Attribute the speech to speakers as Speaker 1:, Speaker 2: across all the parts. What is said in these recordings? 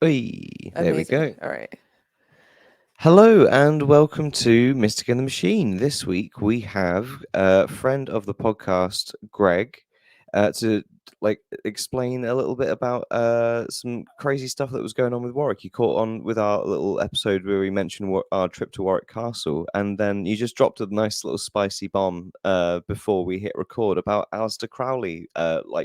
Speaker 1: Oi, there we
Speaker 2: Amazing.
Speaker 1: go.
Speaker 2: All right.
Speaker 1: Hello and welcome to Mystic and the Machine. This week we have a friend of the podcast, Greg, to explain a little bit about some crazy stuff that was going on with Warwick. You caught on with our little episode where we mentioned our trip to Warwick Castle, and then you just dropped a nice little spicy bomb before we hit record about Aleister Crowley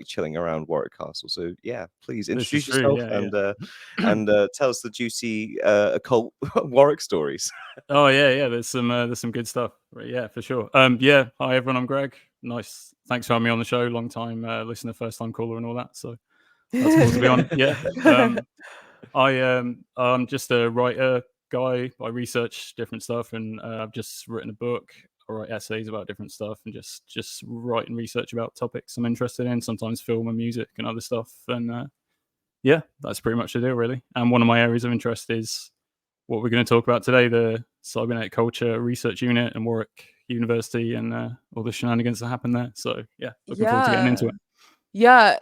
Speaker 1: chilling around Warwick Castle. So yeah, please
Speaker 3: This is
Speaker 1: introduce
Speaker 3: true,
Speaker 1: yourself and tell us the juicy occult Warwick stories.
Speaker 3: Oh yeah. There's some good stuff. Right, yeah, for sure. Hi everyone. I'm Greg. Nice. Thanks for having me on the show. Long time listener, first time caller, and all that. So that's cool to be on. Yeah. I'm just a writer guy. I research different stuff, and I've just written a book. I write essays about different stuff, and just write and research about topics I'm interested in. Sometimes film and music and other stuff. And yeah, that's pretty much the deal, really. And one of my areas of interest is what we're going to talk about today, the Cybernetic Culture Research Unit and Warwick University and all the shenanigans that happen there. So yeah, looking forward to getting into it.
Speaker 2: Yeah,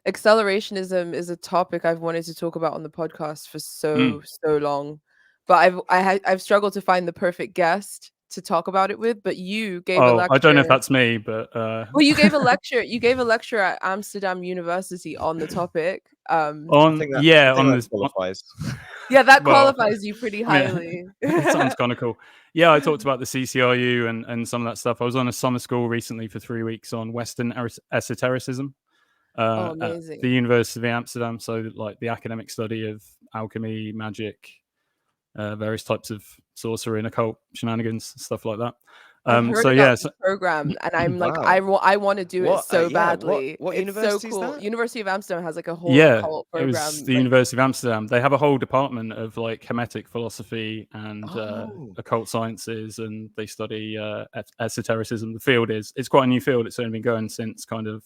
Speaker 2: accelerationism is a topic I've wanted to talk about on the podcast for so long, but I've struggled to find the perfect guest to talk about it with. But you gave a lecture.
Speaker 3: I don't know if that's me, but
Speaker 2: well, you gave a lecture. You gave a lecture at Amsterdam University on the topic.
Speaker 1: I think that qualifies.
Speaker 2: Yeah, that qualifies you pretty highly.
Speaker 3: It sounds kind of cool. Yeah, I talked about the CCRU and some of that stuff. I was on a summer school recently for 3 weeks on Western esotericism at the University of Amsterdam. So like the academic study of alchemy, magic, various types of sorcery and occult shenanigans, stuff like that.
Speaker 2: Program, and I'm like, wow. I want to do it so badly.
Speaker 1: What
Speaker 2: it's
Speaker 1: university
Speaker 2: so cool.
Speaker 1: Is that?
Speaker 2: University of Amsterdam has like a whole
Speaker 3: occult program. It was the University of Amsterdam. They have a whole department of like hermetic philosophy and occult sciences, and they study esotericism. The field it's quite a new field. It's only been going since kind of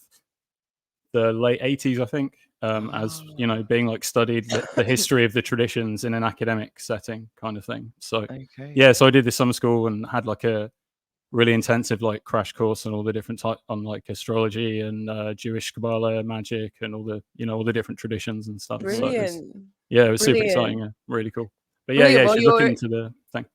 Speaker 3: the late 80s, I think. As you know, being like studied the history of the traditions in an academic setting, kind of thing. So so I did this summer school and had like a really intensive like crash course on all the different type on like astrology and Jewish Kabbalah, magic, and all the different traditions and stuff.
Speaker 2: Brilliant.
Speaker 3: So it was super exciting. Yeah, really cool. But you should look into the thing.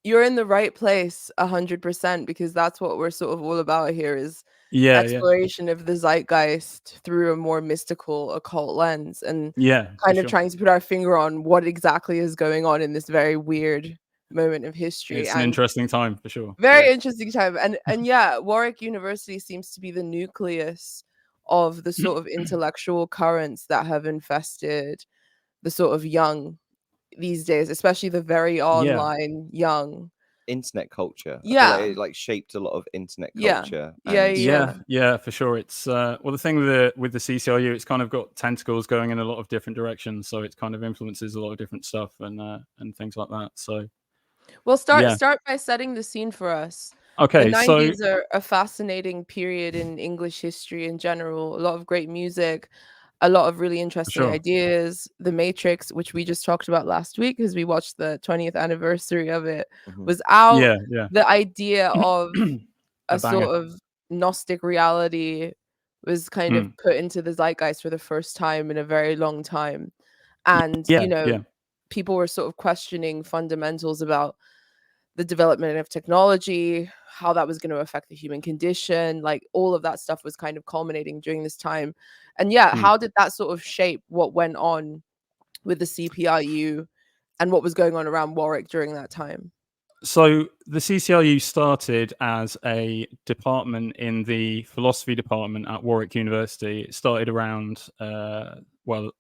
Speaker 2: You're in the right place 100%, because that's what we're sort of all about here is exploration of the zeitgeist through a more mystical occult lens, and kind of trying to put our finger on what exactly is going on in this very weird moment of history.
Speaker 3: It's an interesting time for sure.
Speaker 2: Very interesting time. And yeah, Warwick University seems to be the nucleus of the sort of intellectual currents that have infested the sort of young these days, especially the very online young.
Speaker 1: Internet culture.
Speaker 2: Yeah.
Speaker 1: It like shaped a lot of internet culture.
Speaker 3: Yeah, for sure. It's the thing with the CCRU, it's kind of got tentacles going in a lot of different directions, so it kind of influences a lot of different stuff and things like that. So
Speaker 2: well, start by setting the scene for us.
Speaker 3: Okay,
Speaker 2: the 90s are a fascinating period in English history in general. A lot of great music, a lot of really interesting ideas. The Matrix, which we just talked about last week because we watched the 20th anniversary of it, was out. The idea of a sort of Gnostic reality was kind of put into the zeitgeist for the first time in a very long time. And, people were sort of questioning fundamentals about the development of technology, how that was going to affect the human condition, like all of that stuff was kind of culminating during this time. And how did that sort of shape what went on with the CCRU and what was going on around Warwick during that time?
Speaker 3: So the CCRU started as a department in the philosophy department at Warwick University. It started around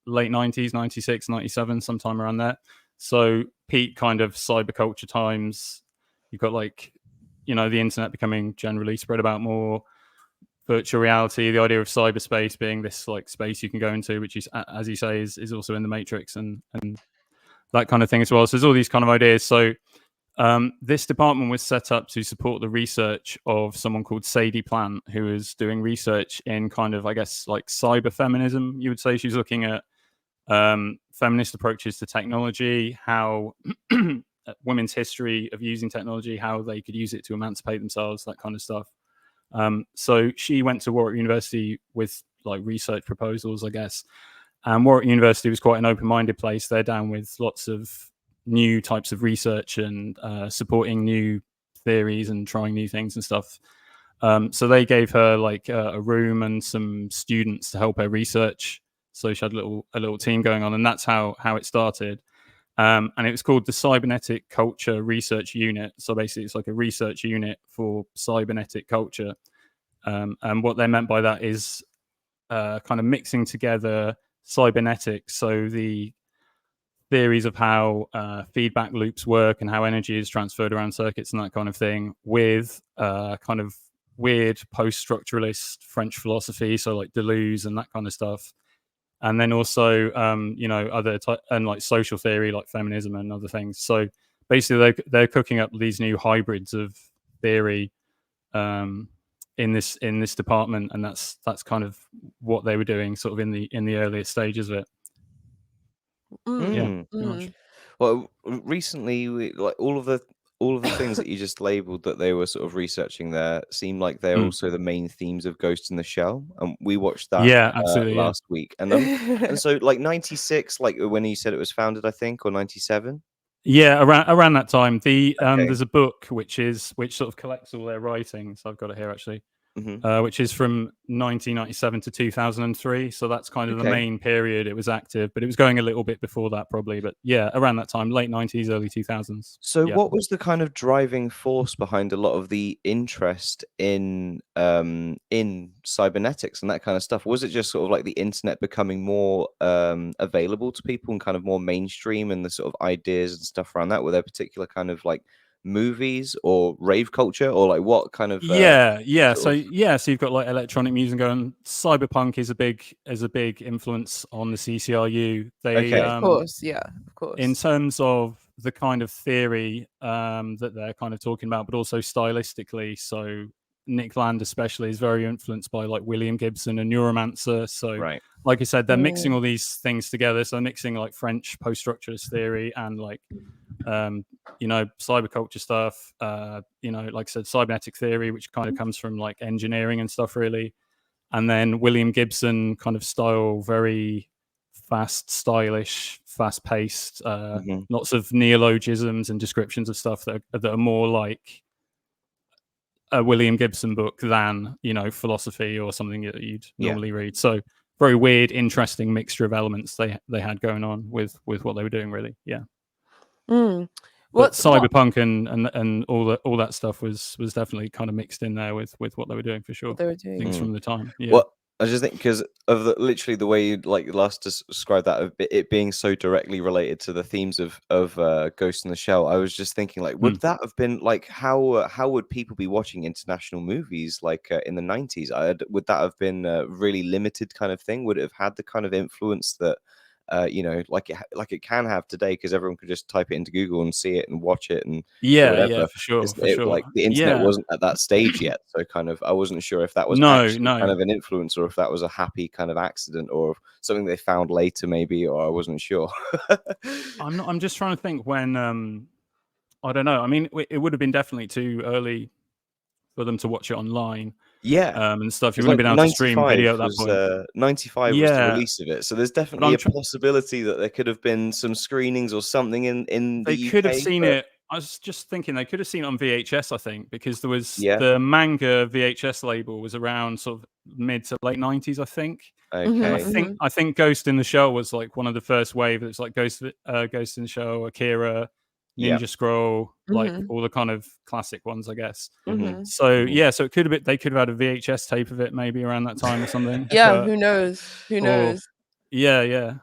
Speaker 3: late 90s, 96, 97, sometime around there. So peak kind of cyberculture times. You've got like, the internet becoming generally spread about more, virtual reality, the idea of cyberspace being this like space you can go into, which is, as you say, is also in the Matrix and that kind of thing as well. So there's all these kind of ideas. So this department was set up to support the research of someone called Sadie Plant, who is doing research in kind of, I guess, like cyber feminism, you would say. She's looking at feminist approaches to technology, how women's history of using technology, how they could use it to emancipate themselves, that kind of stuff. So she went to Warwick University with like research proposals, I guess. And Warwick University was quite an open-minded place. They're down with lots of new types of research and supporting new theories and trying new things and stuff. So they gave her like a room and some students to help her research. So she had a little team going on, and that's how it started. And it was called the Cybernetic Culture Research Unit. So basically, it's like a research unit for cybernetic culture. And what they meant by that is kind of mixing together cybernetics, so the theories of how feedback loops work and how energy is transferred around circuits and that kind of thing, with kind of weird post-structuralist French philosophy, so like Deleuze and that kind of stuff. And then also, other and like social theory, like feminism and other things. So basically, they're cooking up these new hybrids of theory in this department, and that's kind of what they were doing, sort of in the earliest stages of it. Yeah, pretty much.
Speaker 1: Well, recently, like all of the things that you just labeled that they were sort of researching there seem like they're also the main themes of Ghost in the Shell, and we watched that
Speaker 3: Yeah, absolutely.
Speaker 1: last week. And so like 96, like when you said it was founded, I think, or 97.
Speaker 3: Yeah, around that time. There's a book which sort of collects all their writings. I've got it here actually. Which is from 1997 to 2003. So that's kind of the main period it was active, but it was going a little bit before that probably. But yeah, around that time, late 90s, early 2000s.
Speaker 1: So what was the kind of driving force behind a lot of the interest in cybernetics and that kind of stuff? Was it just sort of like the internet becoming more available to people and kind of more mainstream, and the sort of ideas and stuff around that? Were there particular kind of like movies or rave culture, or like what kind of
Speaker 3: so you've got like electronic music going. Cyberpunk is a big influence on the CCRU. They
Speaker 2: of course.
Speaker 3: In terms of the kind of theory that they're kind of talking about, but also stylistically. So Nick Land especially is very influenced by like William Gibson and Neuromancer. So like I said, they're mixing all these things together. So they're mixing like French post-structuralist theory and like cyberculture stuff, like I said, cybernetic theory, which kind of comes from like engineering and stuff really. And then William Gibson kind of style, very fast, stylish, fast-paced, lots of neologisms and descriptions of stuff that are more like a William Gibson book than, philosophy or something that you'd normally read. So very weird, interesting mixture of elements they had going on with what they were doing, really. Yeah. But cyberpunk and all that stuff was definitely kind of mixed in there with what they were doing, for sure.
Speaker 2: What they were doing.
Speaker 3: Things from the time. Yeah.
Speaker 1: Well, I just think because of literally the way you like last described that, of it being so directly related to the themes of Ghost in the Shell, I was just thinking, like, would that have been like how would people be watching international movies like in the 90s? Would that have been a really limited kind of thing? Would it have had the kind of influence that like it can have today, because everyone could just type it into Google and see it and watch it and
Speaker 3: whatever. For sure.
Speaker 1: Like the internet wasn't at that stage yet, so kind of I wasn't sure if that was actually kind of an influence, or if that was a happy kind of accident, or something they found later maybe, or I wasn't sure.
Speaker 3: I'm just trying to think when I don't know. I mean, it would have been definitely too early for them to watch it online. And stuff. You wouldn't have been able to stream video at that point.
Speaker 1: 95 was the release of it, so there's definitely a possibility that there could have been some screenings or something in the UK.
Speaker 3: They could have seen it. I was just thinking they could have seen it on VHS, I think, because there was the manga VHS label was around sort of mid to late 90s, I think. I think Ghost in the Shell was like one of the first wave. It's like Ghost in the Shell, Akira, Ninja Scroll, like all the kind of classic ones, I guess. So so it could have been, they could have had a VHS tape of it maybe around that time or something.
Speaker 2: Who knows?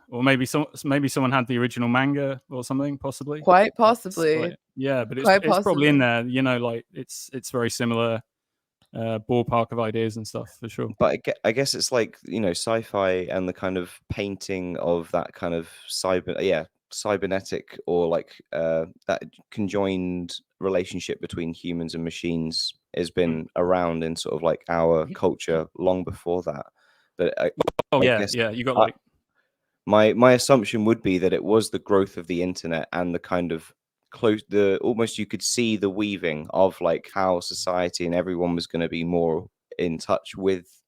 Speaker 3: Or maybe someone had the original manga or something, possibly.
Speaker 2: Quite possibly.
Speaker 3: But it's probably in there. Like it's very similar ballpark of ideas and stuff, for sure.
Speaker 1: But I guess it's like sci-fi and the kind of painting of that kind of cybernetic, or like that conjoined relationship between humans and machines has been around in sort of like our culture long before that. But
Speaker 3: you got like
Speaker 1: my assumption would be that it was the growth of the internet and the kind of almost you could see the weaving of like how society and everyone was going to be more in touch with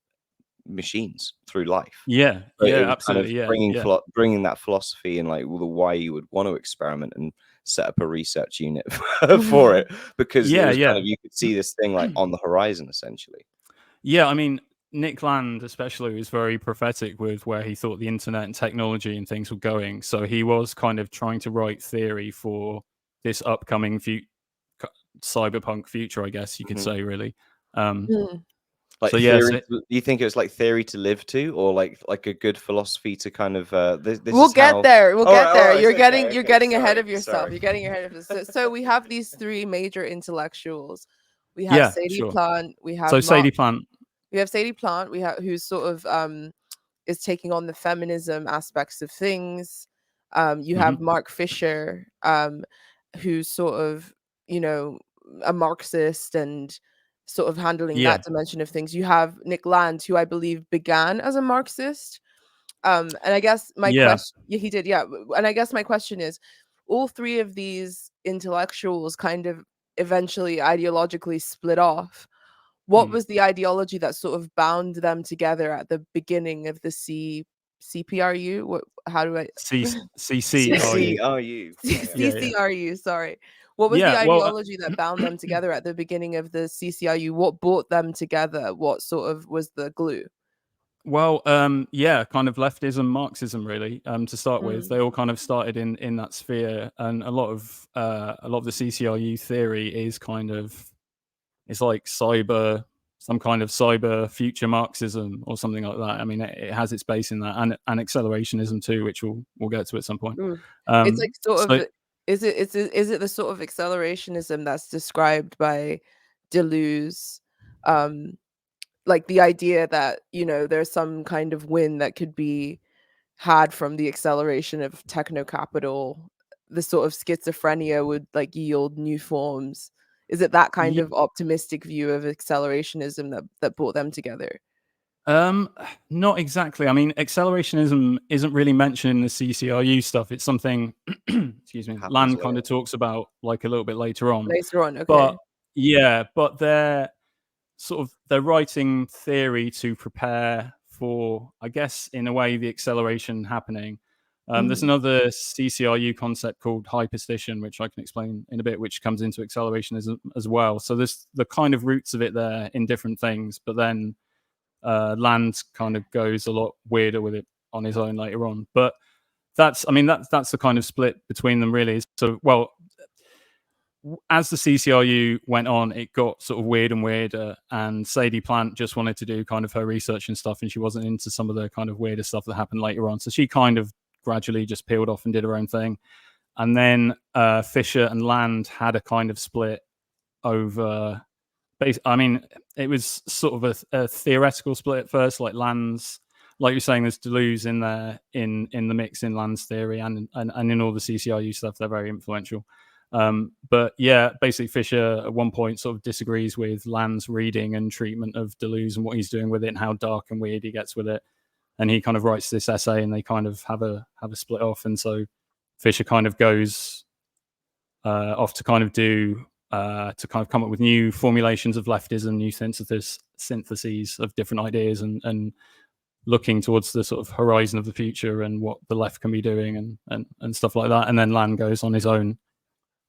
Speaker 1: machines through life.
Speaker 3: Yeah,
Speaker 1: So it
Speaker 3: yeah,
Speaker 1: was kind of
Speaker 3: absolutely,
Speaker 1: bringing that philosophy and like the why you would want to experiment and set up a research unit for it, because it was kind of, you could see this thing like on the horizon essentially.
Speaker 3: Yeah, I mean, Nick Land especially was very prophetic with where he thought the internet and technology and things were going. So he was kind of trying to write theory for this upcoming cyberpunk future, I guess you could say, really.
Speaker 1: Like
Speaker 3: So
Speaker 1: theory, do you think it was like theory to live to, or like a good philosophy to kind of this
Speaker 2: we'll
Speaker 1: is
Speaker 2: get
Speaker 1: how...
Speaker 2: there. We'll get there.
Speaker 1: Right,
Speaker 2: You're
Speaker 1: okay,
Speaker 2: getting ahead
Speaker 1: sorry,
Speaker 2: of yourself.
Speaker 1: sorry.
Speaker 2: You're getting ahead of yourself. So we have these three major intellectuals. We have Sadie Plant. We have
Speaker 3: Sadie Plant.
Speaker 2: We have Sadie Plant. We have who's sort of is taking on the feminism aspects of things. You have Mark Fisher, who's sort of, you know, a Marxist and sort of handling that dimension of things. You have Nick Land, who I believe began as a Marxist. And I guess my question, he did, and I guess my question is, all three of these intellectuals kind of eventually ideologically split off. What was the ideology that sort of bound them together at the beginning of the CPRU? What? How do I?
Speaker 3: CCRU.
Speaker 2: CCRU. Sorry. What was the ideology that bound them together at the beginning of the CCRU? What brought them together? What sort of was the glue?
Speaker 3: Well, kind of leftism, Marxism, really. To start with, they all kind of started in that sphere, and a lot of the CCRU theory is kind of, it's like some kind of cyber future Marxism or something like that. I mean, it has its base in that, and accelerationism too, which we'll get to at some point.
Speaker 2: It's like sort of, is it the sort of accelerationism that's described by Deleuze? Like the idea that, you know, there's some kind of win that could be had from the acceleration of techno capital. The sort of schizophrenia would like yield new forms. Is it that kind of optimistic view of accelerationism that brought them together?
Speaker 3: Not exactly. I mean, accelerationism isn't really mentioned in the CCRU stuff. It's something, excuse me, Land kind of talks about like a little bit later on.
Speaker 2: Okay.
Speaker 3: But but they're writing theory to prepare for, I guess, in a way, the acceleration happening. There's another CCRU concept called hyperstition, which I can explain in a bit, which comes into accelerationism as well. So there's the kind of roots of it there in different things, but then Land kind of goes a lot weirder with it on his own later on. But that's the kind of split between them, really. So, well, as the CCRU went on, it got sort of weird and weirder, and Sadie Plant just wanted to do kind of her research and stuff, and she wasn't into some of the kind of weirder stuff that happened later on. So she kind of gradually just peeled off and did her own thing. And then Fisher and Land had a kind of split over... I mean, it was sort of a theoretical split at first, like Land's... Like you're saying, there's Deleuze in there, in the mix in Land's theory and in all the CCRU stuff. They're very influential. But yeah, basically Fisher at one point sort of disagrees with Land's reading and treatment of Deleuze and what he's doing with it and how dark and weird he gets with it. And he kind of writes this essay, and they kind of have a split off. And so Fisher kind of goes off to kind of do to kind of come up with new formulations of leftism, new syntheses of different ideas, and looking towards the sort of horizon of the future and what the left can be doing and stuff like that. And then Land goes on his own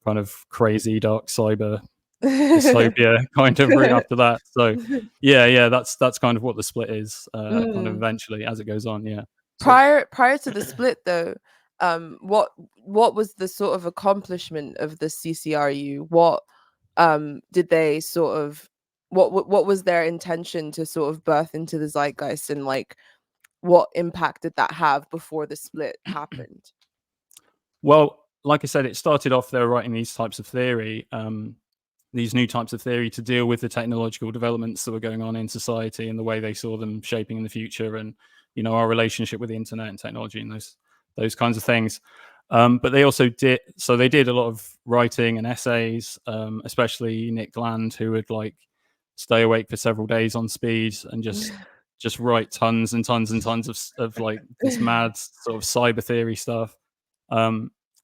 Speaker 3: kind of crazy dark cyber dystopia kind of route after that. So yeah, that's kind of what the split is, kind of eventually as it goes on. Yeah.
Speaker 2: Prior to the split though, what was the sort of accomplishment of the CCRU? What did they sort of, what was their intention to sort of birth into the zeitgeist, and like what impact did that have before the split happened?
Speaker 3: Well, like I said, it started off, they were writing these types of theory, these new types of theory to deal with the technological developments that were going on in society and the way they saw them shaping in the future, and, you know, our relationship with the internet and technology and those kinds of things. But they also did a lot of writing and essays, especially Nick Land, who would like stay awake for several days on speed and just write tons and tons and tons of like this mad sort of cyber theory stuff.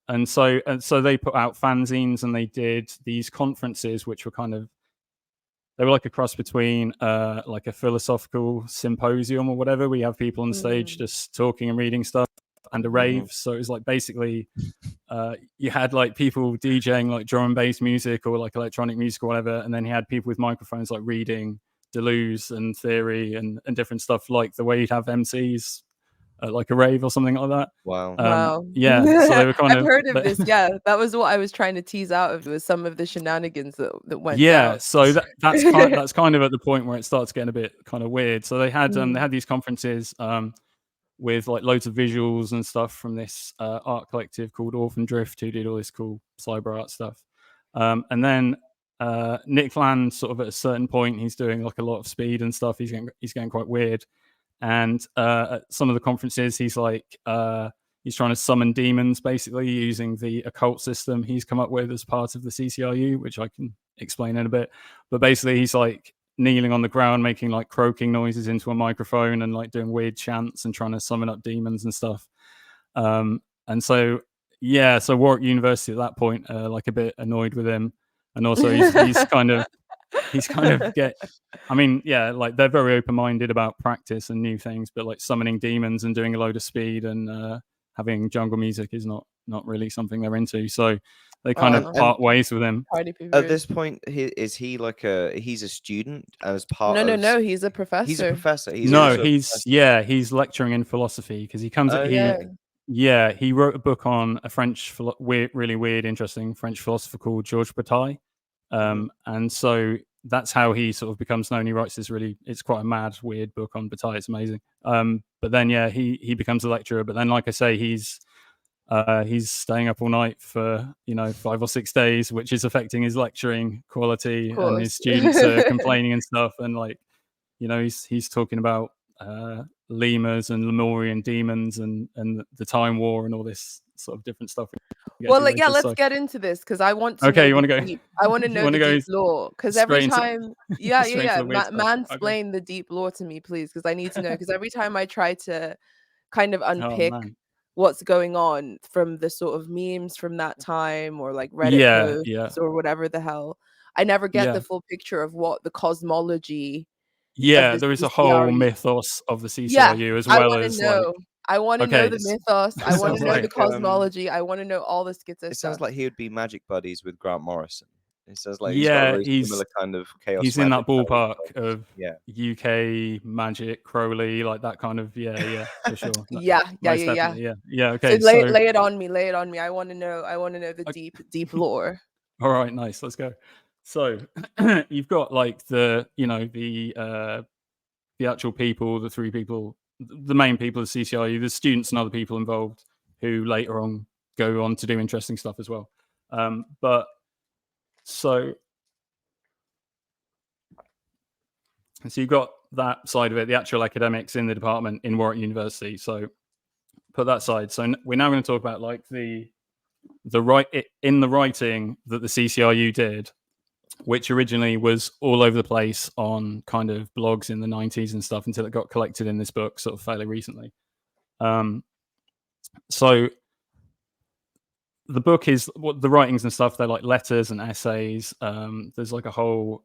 Speaker 3: And so they put out fanzines, and they did these conferences, which were kind of they were like a cross between like a philosophical symposium or whatever. We have people on stage just talking and reading stuff, and a rave. So it was like basically you had like people DJing like drum and bass music or like electronic music or whatever, and then you had people with microphones like reading Deleuze and theory and different stuff, like the way you'd have MCs at like a rave or something like that.
Speaker 2: Wow.
Speaker 3: Yeah, so they were kind
Speaker 2: I've
Speaker 3: of
Speaker 2: heard of this. Yeah, that was what I was trying to tease out of, was some of the shenanigans that went down.
Speaker 3: so that's kind of at the point where it starts getting a bit kind of weird. So they had these conferences with like loads of visuals and stuff from this art collective called Orphan Drift, who did all this cool cyber art stuff. And then Nick Land, sort of at a certain point, he's doing like a lot of speed and stuff. He's getting quite weird. And at some of the conferences, he's like he's trying to summon demons, basically using the occult system he's come up with as part of the CCRU, which I can explain in a bit. But basically, he's like kneeling on the ground, making like croaking noises into a microphone and like doing weird chants and trying to summon up demons and stuff. And so Warwick University at that point like a bit annoyed with him, and also he's kind of I mean, yeah, like they're very open-minded about practice and new things, but like summoning demons and doing a load of speed and having jungle music is not really something they're into. So they kind of part ways with him.
Speaker 1: At this point, is he like he's a student as part of...
Speaker 2: No, he's a professor.
Speaker 1: He's a professor.
Speaker 3: He's lecturing in philosophy because he comes... he wrote a book on a French, really weird, interesting French philosopher called Georges Bataille. And so that's how he sort of becomes known. He writes this it's quite a mad, weird book on Bataille. It's amazing. But then, he becomes a lecturer. But then, like I say, he's staying up all night for 5 or 6 days, which is affecting his lecturing quality, and his students are complaining and stuff. And like, he's talking about lemurs and Lemurian demons and the Time War and all this sort of different stuff.
Speaker 2: Well, let's get into this, because I want to.
Speaker 3: Okay, you want to go?
Speaker 2: I want to know the deep lore, because every time, mansplain the deep lore to me, please, because I need to know. Because every time I try to kind of unpick what's going on from the sort of memes from that time, or like Reddit posts or whatever the hell, I never get the full picture of what the cosmology.
Speaker 3: There is a whole mythos of the CCRU as well as
Speaker 2: I want to know the mythos. I want to know the cosmology. I want to know all the schizo stuff.
Speaker 1: It sounds like he would be magic buddies with Grant Morrison. It sounds like he's got a very similar kind of chaos.
Speaker 3: He's in that ballpark of UK magic, Crowley, like that kind of for sure.
Speaker 2: Yeah.
Speaker 3: Okay,
Speaker 2: so lay it on me. I want to know the deep lore.
Speaker 3: All right, nice. Let's go. So you've got like the actual people, the three people, the main people of the CCRU, the students and other people involved who later on go on to do interesting stuff as well. So you've got that side of it, the actual academics in the department in Warwick University. So put that side. So we're now going to talk about like the writing that the CCRU did, which originally was all over the place on kind of blogs in the 90s and stuff, until it got collected in this book sort of fairly recently. So the book is the writings and stuff. They're like letters and essays. There's like a whole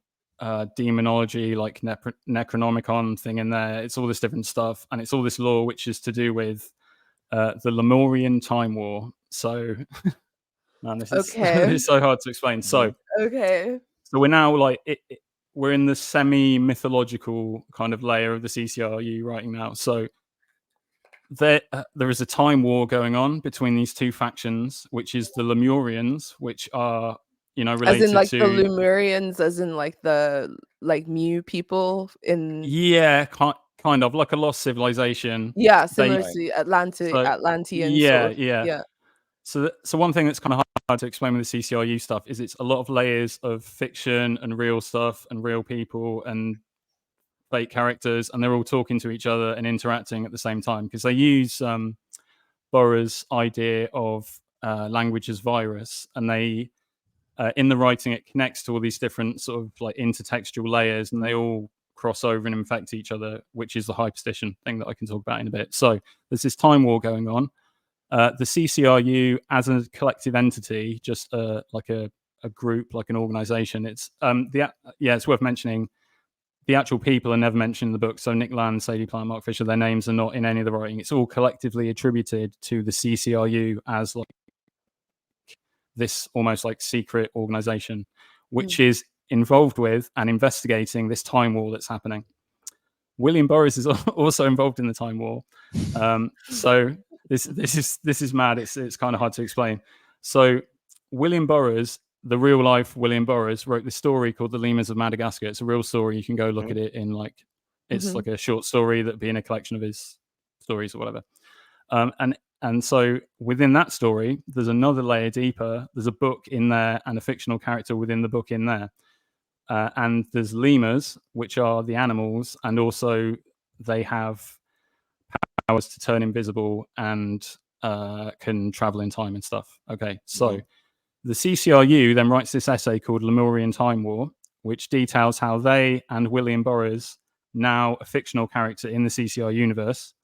Speaker 3: demonology, like Necronomicon thing in there. It's all this different stuff, and it's all this lore which is to do with the Lemurian Time War. So man, this is so hard to explain. So so we're now like we're in the semi-mythological kind of layer of the CCRU writing now. So there is a time war going on between these two factions, which is the Lemurians, which are related
Speaker 2: as in like
Speaker 3: to
Speaker 2: the Lemurians, as in like the Mu people in
Speaker 3: kind of like a lost civilization.
Speaker 2: Similar to Atlanteans.
Speaker 3: Yeah. So one thing that's kind of hard to explain with the CCRU stuff is it's a lot of layers of fiction and real stuff and real people and fake characters, and they're all talking to each other and interacting at the same time, because they use Borer's idea of language as virus, and they in the writing it connects to all these different sort of like intertextual layers, and they all cross over and infect each other, which is the hyperstition thing that I can talk about in a bit. So there's this time war going on. The CCRU as a collective entity, just like a a group, like an organization. It's it's worth mentioning. The actual people are never mentioned in the book. So Nick Land, Sadie Plant, Mark Fisher, their names are not in any of the writing. It's all collectively attributed to the CCRU as like this almost like secret organization, which is involved with and investigating this time war that's happening. William Burroughs is also involved in the time war. So this is mad. It's kind of hard to explain. So William Burroughs, the real life William Burroughs, wrote this story called The Lemurs of Madagascar. It's a real story. You can go look at it in like, it's like a short story that'd be in a collection of his stories or whatever. And so within that story, there's another layer deeper. There's a book in there and a fictional character within the book in there. And there's lemurs, which are the animals, and also they have powers to turn invisible and can travel in time and stuff. Okay, so the CCRU then writes this essay called Lemurian Time War, which details how they and William Burroughs, now a fictional character in the CCR universe,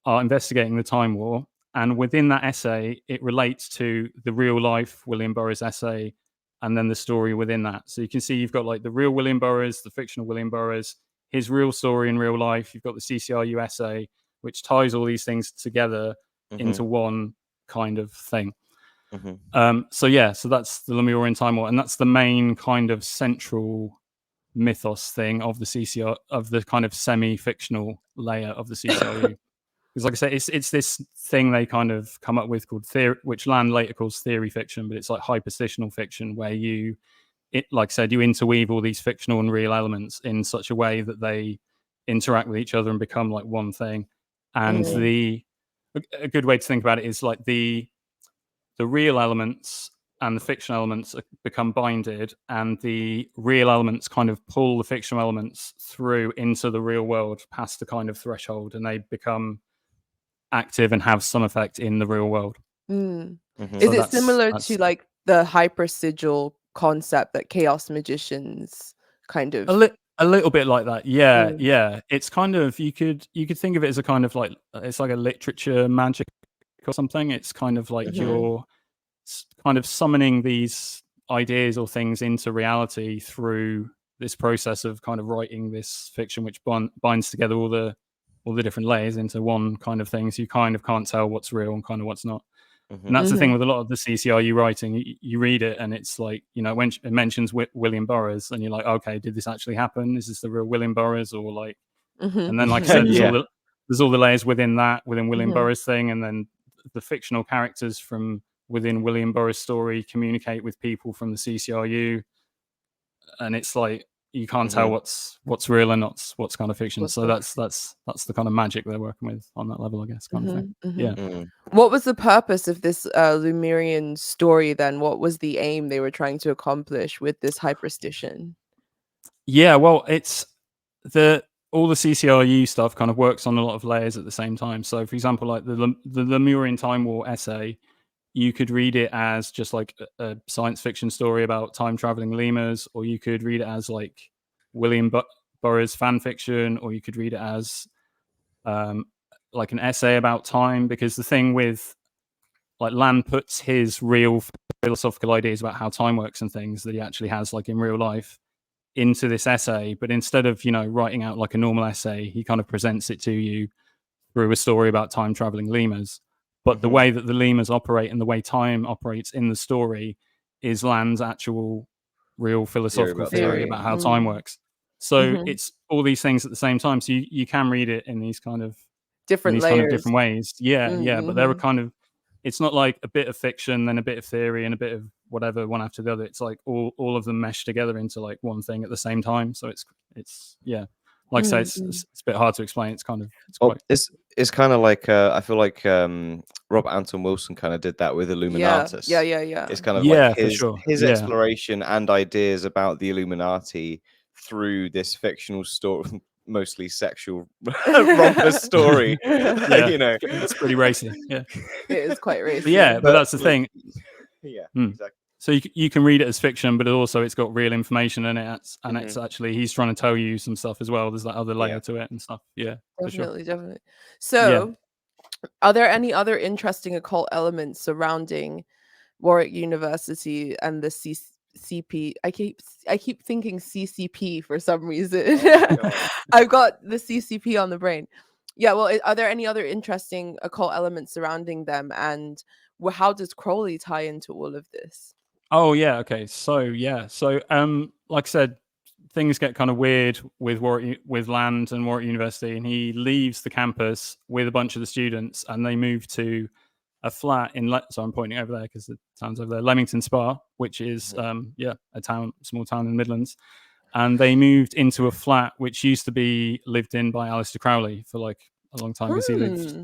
Speaker 3: are investigating the time war. And within that essay, it relates to the real life William Burroughs essay and then the story within that. So you can see you've got like the real William Burroughs, the fictional William Burroughs, his real story in real life. You've got the CCRU essay, which ties all these things together into one kind of thing. So that's the Lemurian Time War, and that's the main kind of central mythos thing of the CCR, of the kind of semi-fictional layer of the CCRU. Because like I said, it's this thing they kind of come up with called theory, which Land later calls theory fiction, but it's like hyperstitional fiction where like I said, you interweave all these fictional and real elements in such a way that they interact with each other and become like one thing. And a good way to think about it is like the real elements and the fictional elements become binded, and the real elements kind of pull the fictional elements through into the real world past the kind of threshold, and they become active and have some effect in the real world.
Speaker 2: Is it similar to like the hypersigil concept that chaos magicians kind of
Speaker 3: a little bit like that? Yeah. It's kind of, you could think of it as a kind of like, it's like a literature magic or something. It's kind of like you're kind of summoning these ideas or things into reality through this process of kind of writing this fiction, which binds together all the different layers into one kind of thing. So you kind of can't tell what's real and kind of what's not. And that's the thing with a lot of the CCRU writing. You read it and it's like, you know, when it mentions William Burroughs and you're like, okay, did this actually happen? Is this the real William Burroughs? Or like, and then like I said, there's all the layers within William Burroughs thing. And then the fictional characters from within William Burroughs' story communicate with people from the CCRU. And it's like, you can't tell what's real and what's kind of fiction. So that's the kind of magic they're working with on that level, I guess, kind of thing. Yeah.
Speaker 2: What was the purpose of this Lemurian story then? What was the aim they were trying to accomplish with this hyperstition?
Speaker 3: Yeah, well, it's all the CCRU stuff kind of works on a lot of layers at the same time. So, for example, like the Lemurian Time War essay, you could read it as just like a science fiction story about time traveling lemurs, or you could read it as like William Burroughs fan fiction, or you could read it as like an essay about time. Because the thing with like Land puts his real philosophical ideas about how time works and things that he actually has like in real life into this essay, but instead of, you know, writing out like a normal essay, he kind of presents it to you through a story about time traveling lemurs. But the way that the lemurs operate and the way time operates in the story is Land's actual real philosophical theory about how time works. So it's all these things at the same time. So you can read it in these kind of
Speaker 2: different layers,
Speaker 3: kind of different ways. Yeah. But they're kind of, it's not like a bit of fiction, then a bit of theory and a bit of whatever, one after the other. It's like all of them mesh together into like one thing at the same time. So it's like I say, it's a bit hard to explain. It's kind of
Speaker 1: it's kind of like I feel like Rob Anton Wilson kind of did that with Illuminatus.
Speaker 2: Yeah.
Speaker 1: It's kind of like his exploration and ideas about the Illuminati through this fictional story, mostly sexual romper story. You know,
Speaker 3: it's pretty racy. Yeah,
Speaker 2: it is quite racy.
Speaker 3: But that's the thing.
Speaker 1: Yeah, exactly.
Speaker 3: So you can read it as fiction, but also it's got real information in it, and it's actually, he's trying to tell you some stuff as well. There's that other layer to it and stuff. Yeah,
Speaker 2: definitely. So, are there any other interesting occult elements surrounding Warwick University and the CP. I keep thinking CCP for some reason.
Speaker 1: God.
Speaker 2: I've got the CCP on the brain. Yeah, well, are there any other interesting occult elements surrounding them, and how does Crowley tie into all of this?
Speaker 3: Oh yeah, okay. So like I said, things get kind of weird with Land and Warwick University, and he leaves the campus with a bunch of the students, and they move to a flat in. So I'm pointing over there because the town's over there, Leamington Spa, which is a small town in the Midlands, and they moved into a flat which used to be lived in by Aleister Crowley for like a long time because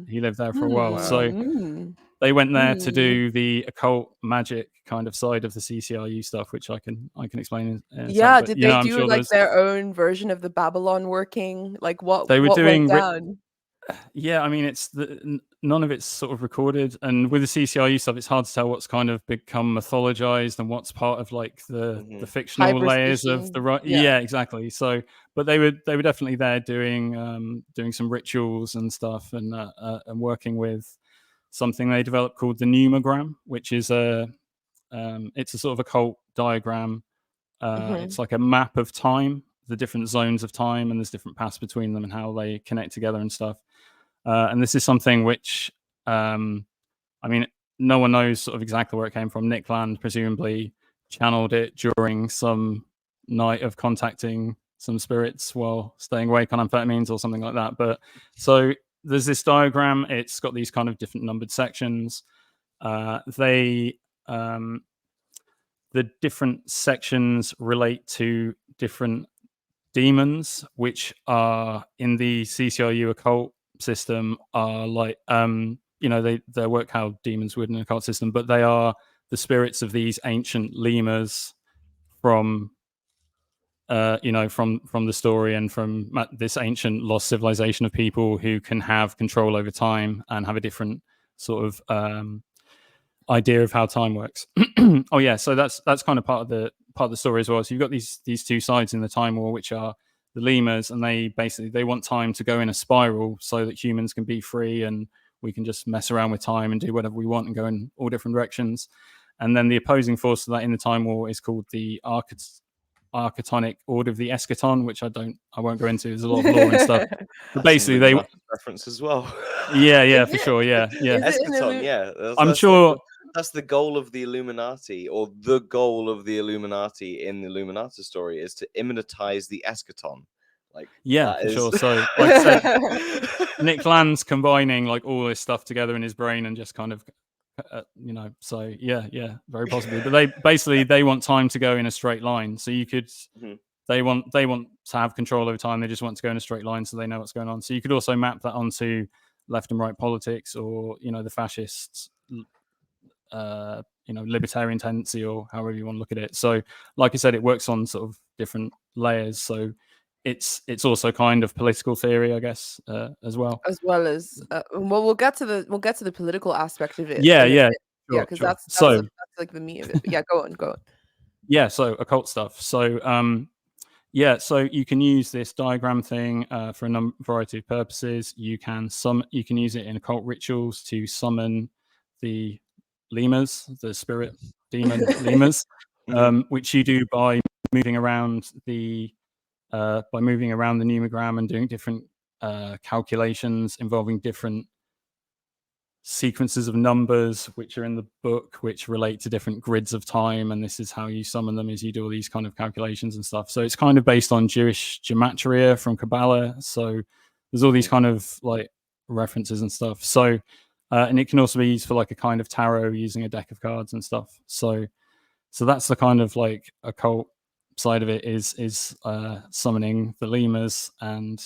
Speaker 3: he lived there for a while.
Speaker 1: Wow.
Speaker 3: So they went there to do the occult magic kind of side of the CCRU stuff, which I can explain in a
Speaker 2: Yeah,
Speaker 3: sec. But,
Speaker 2: did they
Speaker 3: I'm
Speaker 2: do
Speaker 3: sure
Speaker 2: like their own version of the Babylon working? Like what
Speaker 3: they were doing
Speaker 2: went down?
Speaker 3: Yeah, I mean, none of it's sort of recorded, and with the CCRU stuff, it's hard to tell what's kind of become mythologized and what's part of like the fictional layers of the right. Yeah, exactly. So, but they were definitely there doing some rituals and stuff, and working with something they developed called the Pneumogram, which is it's a sort of occult diagram. It's like a map of time, the different zones of time, and there's different paths between them and how they connect together and stuff. And this is something which, I mean, no one knows sort of exactly where it came from. Nick Land presumably channeled it during some night of contacting some spirits while staying awake on amphetamines or something like that. But so there's this diagram. It's got these kind of different numbered sections. The different sections relate to different demons, which are in the CCRU occult system are like they work how demons would in an occult system, but they are the spirits of these ancient lemurs from from the story and from this ancient lost civilization of people who can have control over time and have a different sort of idea of how time works. Oh yeah, so that's kind of part of the story as well. So you've got these two sides in the time war, which are the lemurs, and they want time to go in a spiral so that humans can be free and we can just mess around with time and do whatever we want and go in all different directions. And then the opposing force to that in the time war is called the architonic order of the eschaton, which I won't go into. There's a lot of lore and stuff. But basically, they
Speaker 1: reference as well.
Speaker 3: Yeah, for sure. Yeah.
Speaker 1: Eschaton,
Speaker 3: I'm sure
Speaker 1: that's the goal of the Illuminati, or the goal of the Illuminati in the Illuminati story is to immanentize the eschaton. Like,
Speaker 3: for sure. So, like I said, Nick Land's combining like all this stuff together in his brain and just kind of, So very possibly. But they want time to go in a straight line. So you could, they want to have control over time. They just want to go in a straight line so they know what's going on. So you could also map that onto left and right politics, or the fascists. Libertarian tendency, or however you want to look at it. So, like I said, it works on sort of different layers. So, it's also kind of political theory, I guess, as well.
Speaker 2: As well as, we'll get to the political aspect of it.
Speaker 3: Yeah,
Speaker 2: because that's like the meat of it. But yeah, go on.
Speaker 3: Yeah, so occult stuff. So, so you can use this diagram thing for a variety of purposes. You can use it in occult rituals to summon the lemurs, the spirit demon lemurs, which you do by moving around the pneumogram and doing different calculations involving different sequences of numbers which are in the book, which relate to different grids of time, and this is how you summon them, is you do all these kind of calculations and stuff. So it's kind of based on Jewish gematria from Kabbalah, so there's all these kind of like references and stuff. So and it can also be used for like a kind of tarot using a deck of cards and stuff. So that's the kind of like occult side of it, is summoning the lemurs and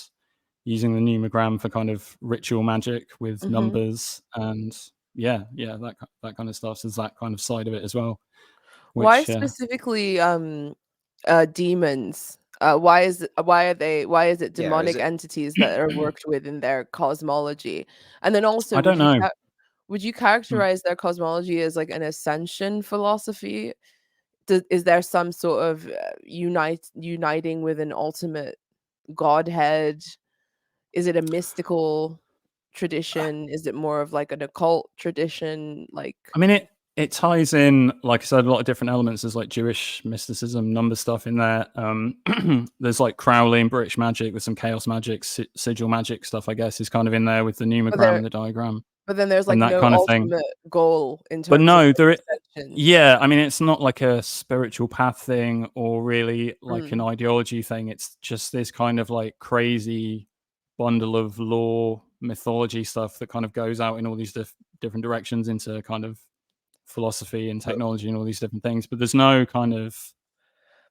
Speaker 3: using the pneumogram for kind of ritual magic with numbers and that kind of stuff. So there's that kind of side of it as well.
Speaker 2: Why specifically demons? Why is it demonic entities that are worked with in their cosmology? And then also,
Speaker 3: I don't know.
Speaker 2: Would you characterize their cosmology as like an ascension philosophy? Is there some sort of uniting with an ultimate godhead? Is it a mystical tradition? Is it more of like an occult tradition? Like,
Speaker 3: I mean, it ties in, like I said, a lot of different elements. There's like Jewish mysticism, number stuff in there. There's like Crowley and British magic with some chaos magic, sigil magic stuff, I guess, is kind of in there with the pneumogram and the diagram.
Speaker 2: But then there's like
Speaker 3: and that
Speaker 2: no
Speaker 3: kind of thing.
Speaker 2: ultimate goal in
Speaker 3: But
Speaker 2: terms of
Speaker 3: no,
Speaker 2: like, ascension.
Speaker 3: yeah, I mean, it's not like a spiritual path thing or really like an
Speaker 2: Mm.
Speaker 3: ideology thing. It's just this kind of like crazy bundle of lore, mythology stuff that kind of goes out in all these different directions into kind of philosophy and technology and all these different things. But there's no kind of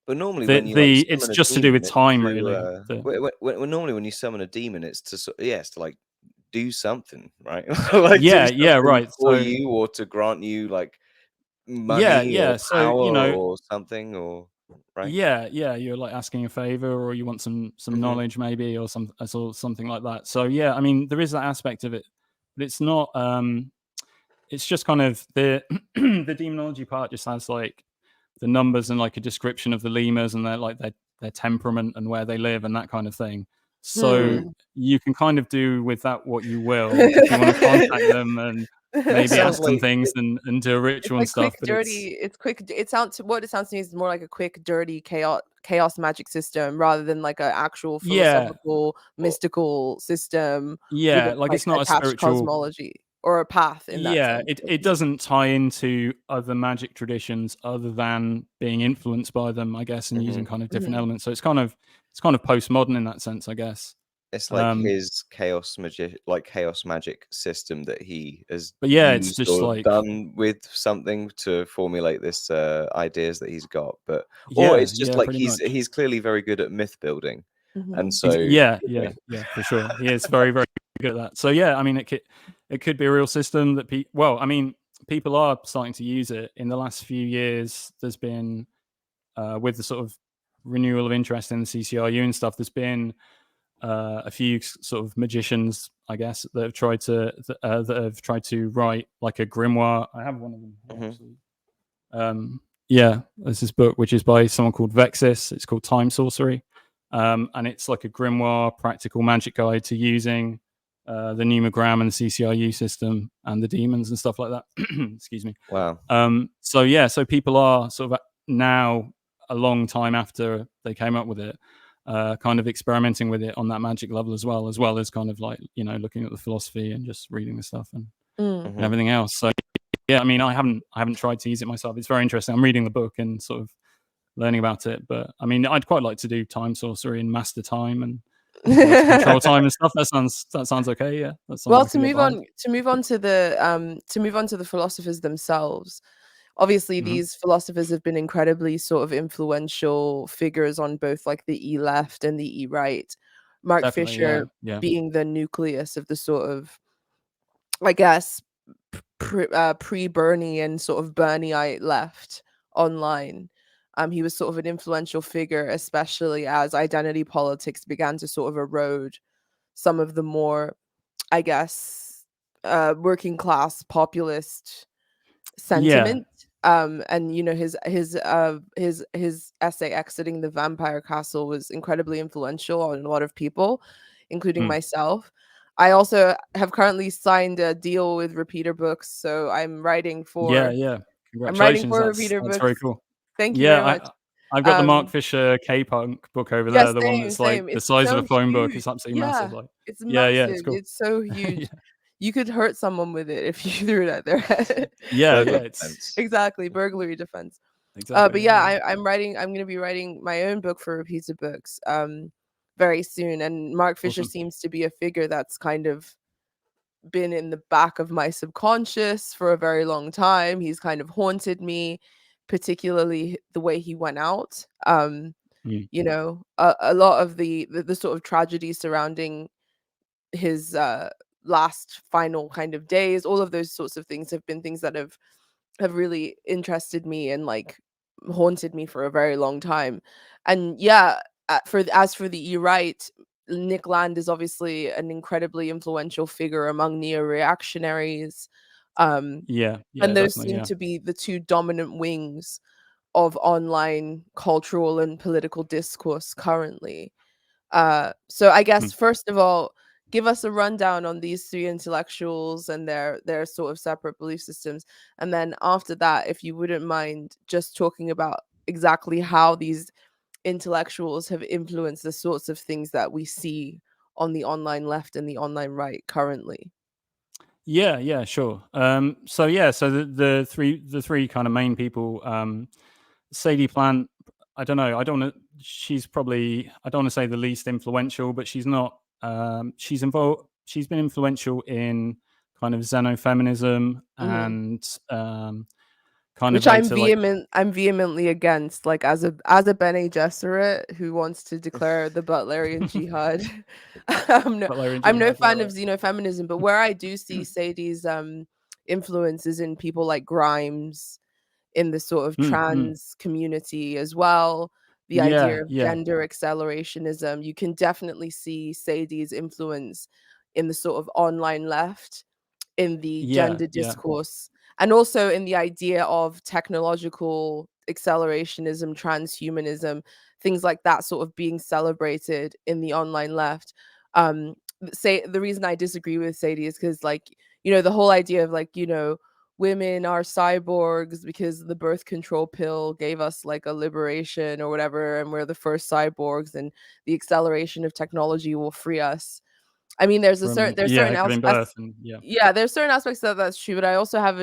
Speaker 1: But normally, when you
Speaker 3: it's
Speaker 1: summon a
Speaker 3: just to do
Speaker 1: demon,
Speaker 3: with
Speaker 1: it's
Speaker 3: time,
Speaker 1: to,
Speaker 3: really.
Speaker 1: normally when you summon a demon, it's to it's to like do something, right? Like do
Speaker 3: Yeah,
Speaker 1: something
Speaker 3: right.
Speaker 1: for
Speaker 3: So
Speaker 1: you, or to grant you like
Speaker 3: yeah,
Speaker 1: money or
Speaker 3: so
Speaker 1: power or something, or right?
Speaker 3: yeah, you're like asking a favor, or you want some knowledge maybe, or something like that. So yeah, I mean, there is that aspect of it, but it's not it's just kind of the the demonology part just has like the numbers and like a description of the lemurs and their temperament and where they live and that kind of thing. So you can kind of do with that what you will. If you want to contact them and maybe
Speaker 1: sounds
Speaker 3: ask them
Speaker 1: like
Speaker 3: things and do a ritual and
Speaker 2: It's like
Speaker 3: stuff,
Speaker 2: quick,
Speaker 3: but
Speaker 2: dirty. It's quick. It sounds to me is more like a quick, dirty chaos magic system rather than like an actual
Speaker 3: yeah,
Speaker 2: philosophical,
Speaker 1: well,
Speaker 2: mystical system with
Speaker 3: yeah,
Speaker 2: a
Speaker 3: like
Speaker 2: like
Speaker 3: it's not a
Speaker 2: attached
Speaker 3: spiritual.
Speaker 2: cosmology or a path in that
Speaker 3: Yeah,
Speaker 2: sense.
Speaker 3: it doesn't tie into other magic traditions other than being influenced by them, I guess, and using kind of different
Speaker 2: Mhm.
Speaker 3: elements. So it's kind of postmodern in that sense, I guess.
Speaker 1: it's like
Speaker 3: Um,
Speaker 1: his chaos magic system that he has
Speaker 3: but yeah, it's
Speaker 1: used
Speaker 3: just
Speaker 1: or
Speaker 3: like
Speaker 1: done with something to formulate this ideas that he's got. But or it's just like
Speaker 3: pretty much.
Speaker 1: he's clearly very good at myth building, and
Speaker 2: Mhm.
Speaker 1: so
Speaker 3: Yeah, for sure. He is very, very good at that. So yeah, I mean, it could be a real system that I mean, people are starting to use it. In the last few years, there's been with the sort of renewal of interest in the CCRU and stuff, there's been a few sort of magicians, I guess, that have tried to write like a grimoire. I have one of them here, actually. Yeah, there's this book which is by someone called Vexis. It's called Time Sorcery, and it's like a grimoire practical magic guide to using the Pneumogram and the CCRU system and the demons and stuff like that. Excuse me.
Speaker 1: wow.
Speaker 3: So yeah, so people are sort of now, a long time after they came up with it, kind of experimenting with it on that magic level as well as kind of like, looking at the philosophy and just reading the stuff and
Speaker 1: Mhm.
Speaker 3: everything else. So yeah, I mean, I haven't tried to use it myself. It's very interesting. I'm reading the book and sort of learning about it, but I mean, I'd quite like to do time sorcery and master time and control time and stuff. That sounds okay. Yeah, that sounds
Speaker 2: Well,
Speaker 3: like a good vibe.
Speaker 2: to move on to the philosophers themselves. Obviously,
Speaker 3: Mhm.
Speaker 2: these philosophers have been incredibly sort of influential figures on both like the E left and the E right. Mark
Speaker 3: Definitely, yeah,
Speaker 2: Fisher being the nucleus of the sort of, I guess, pre-Bernie and sort of Bernieite left online. He was sort of an influential figure, especially as identity politics began to sort of erode some of the more, I guess, working class populist
Speaker 3: yeah,
Speaker 2: sentiment. And his essay "Exiting the Vampire Castle" was incredibly influential on a lot of people, including
Speaker 3: mm.
Speaker 2: myself. I also have currently signed a deal with Repeater Books, so
Speaker 3: Yeah.
Speaker 2: I'm writing
Speaker 3: Congratulations,
Speaker 2: for
Speaker 3: that's
Speaker 2: Repeater
Speaker 3: very
Speaker 2: Books.
Speaker 3: cool.
Speaker 2: Thank you
Speaker 3: Yeah,
Speaker 2: very much.
Speaker 3: I've got the Mark
Speaker 2: Um,
Speaker 3: Fisher K-Punk book over
Speaker 2: yeah,
Speaker 3: there, the one
Speaker 2: same,
Speaker 3: that's like
Speaker 2: same.
Speaker 3: the
Speaker 2: It's
Speaker 3: size of
Speaker 2: so
Speaker 3: a phone book.
Speaker 2: huge.
Speaker 3: It's absolutely massive.
Speaker 2: Yeah,
Speaker 3: Like,
Speaker 2: it's
Speaker 3: yeah, it's
Speaker 2: massive.
Speaker 3: cool.
Speaker 2: It's so
Speaker 3: Yeah,
Speaker 2: huge. You could hurt someone with it if you threw it at their head.
Speaker 3: yeah,
Speaker 1: Burglar
Speaker 3: it's
Speaker 1: defense.
Speaker 2: Exactly, burglary defense.
Speaker 3: exactly,
Speaker 2: But yeah,
Speaker 3: yeah.
Speaker 2: I'm gonna be writing my own book for Repeater Books very soon. And Mark Fisher
Speaker 3: Awesome.
Speaker 2: seems to be a figure that's kind of been in the back of my subconscious for a very long time. He's kind of haunted me, particularly the way he went out.
Speaker 3: Mm.
Speaker 2: A lot of the sort of tragedy surrounding his last final kind of days, all of those sorts of things have been things that have really interested me and like haunted me for a very long time. And yeah, as for the E-right, Nick Land is obviously an incredibly influential figure among neo-reactionaries. Um,
Speaker 3: Yeah,
Speaker 2: and those
Speaker 3: definitely,
Speaker 2: seem
Speaker 3: yeah.
Speaker 2: to be the two dominant wings of online cultural and political discourse currently. So I
Speaker 3: Mm.
Speaker 2: guess first of all, give us a rundown on these three intellectuals and their sort of separate belief systems. And then after that, if you wouldn't mind just talking about exactly how these intellectuals have influenced the sorts of things that we see on the online left and the online right currently.
Speaker 3: Yeah, sure. So the three kind of main people, Sadie Plant, I don't know, she's probably, I don't want to say the least influential, but she's not, she's been influential in kind of xenofeminism and kind
Speaker 2: which
Speaker 3: of later
Speaker 2: I'm vehemently against, like as a Bene Gesserit who wants to declare the Butlerian jihad. I'm no fan of xenofeminism, but where I do see Sadie's influences in people like Grimes, in the sort of trans community as well, the idea of gender accelerationism. You can definitely see Sadie's influence in the sort of online left, in the gender discourse, and also in the idea of technological accelerationism, transhumanism, things like that sort of being celebrated in the online left. Say the reason I disagree with Sadie is because, like, the whole idea of, like, women are cyborgs because the birth control pill gave us like a liberation or whatever, and we're the first cyborgs, and the acceleration of technology will free us. I mean, there's certain aspects. There's certain aspects that's true, but I also have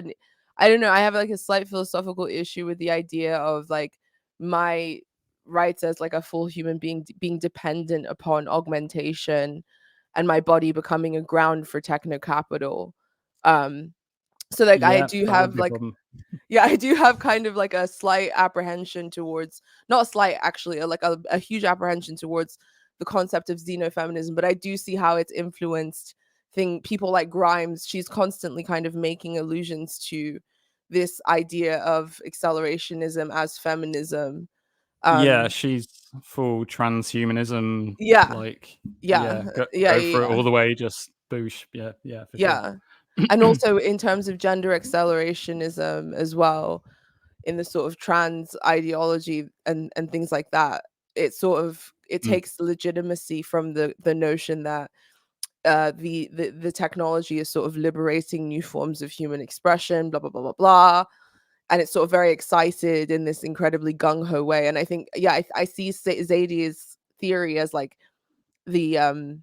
Speaker 2: I don't know, I have like a slight philosophical issue with the idea of like my rights as like a full human being being dependent upon augmentation, and my body becoming a ground for techno capital. So like I do have like I do have kind of like a slight apprehension towards, not slight actually, like a huge apprehension towards the concept of xenofeminism, but I do see how it's influenced people like Grimes. She's constantly kind of making allusions to this idea of accelerationism as feminism.
Speaker 3: She's full transhumanism. Go for it all the way, just boosh. For sure.
Speaker 2: And also in terms of gender accelerationism as well, in the sort of trans ideology and things like that, it sort of takes legitimacy from the notion that the technology is sort of liberating new forms of human expression, blah blah blah blah blah, and it's sort of very excited in this incredibly gung-ho way. And I think I see Zadie's theory as like the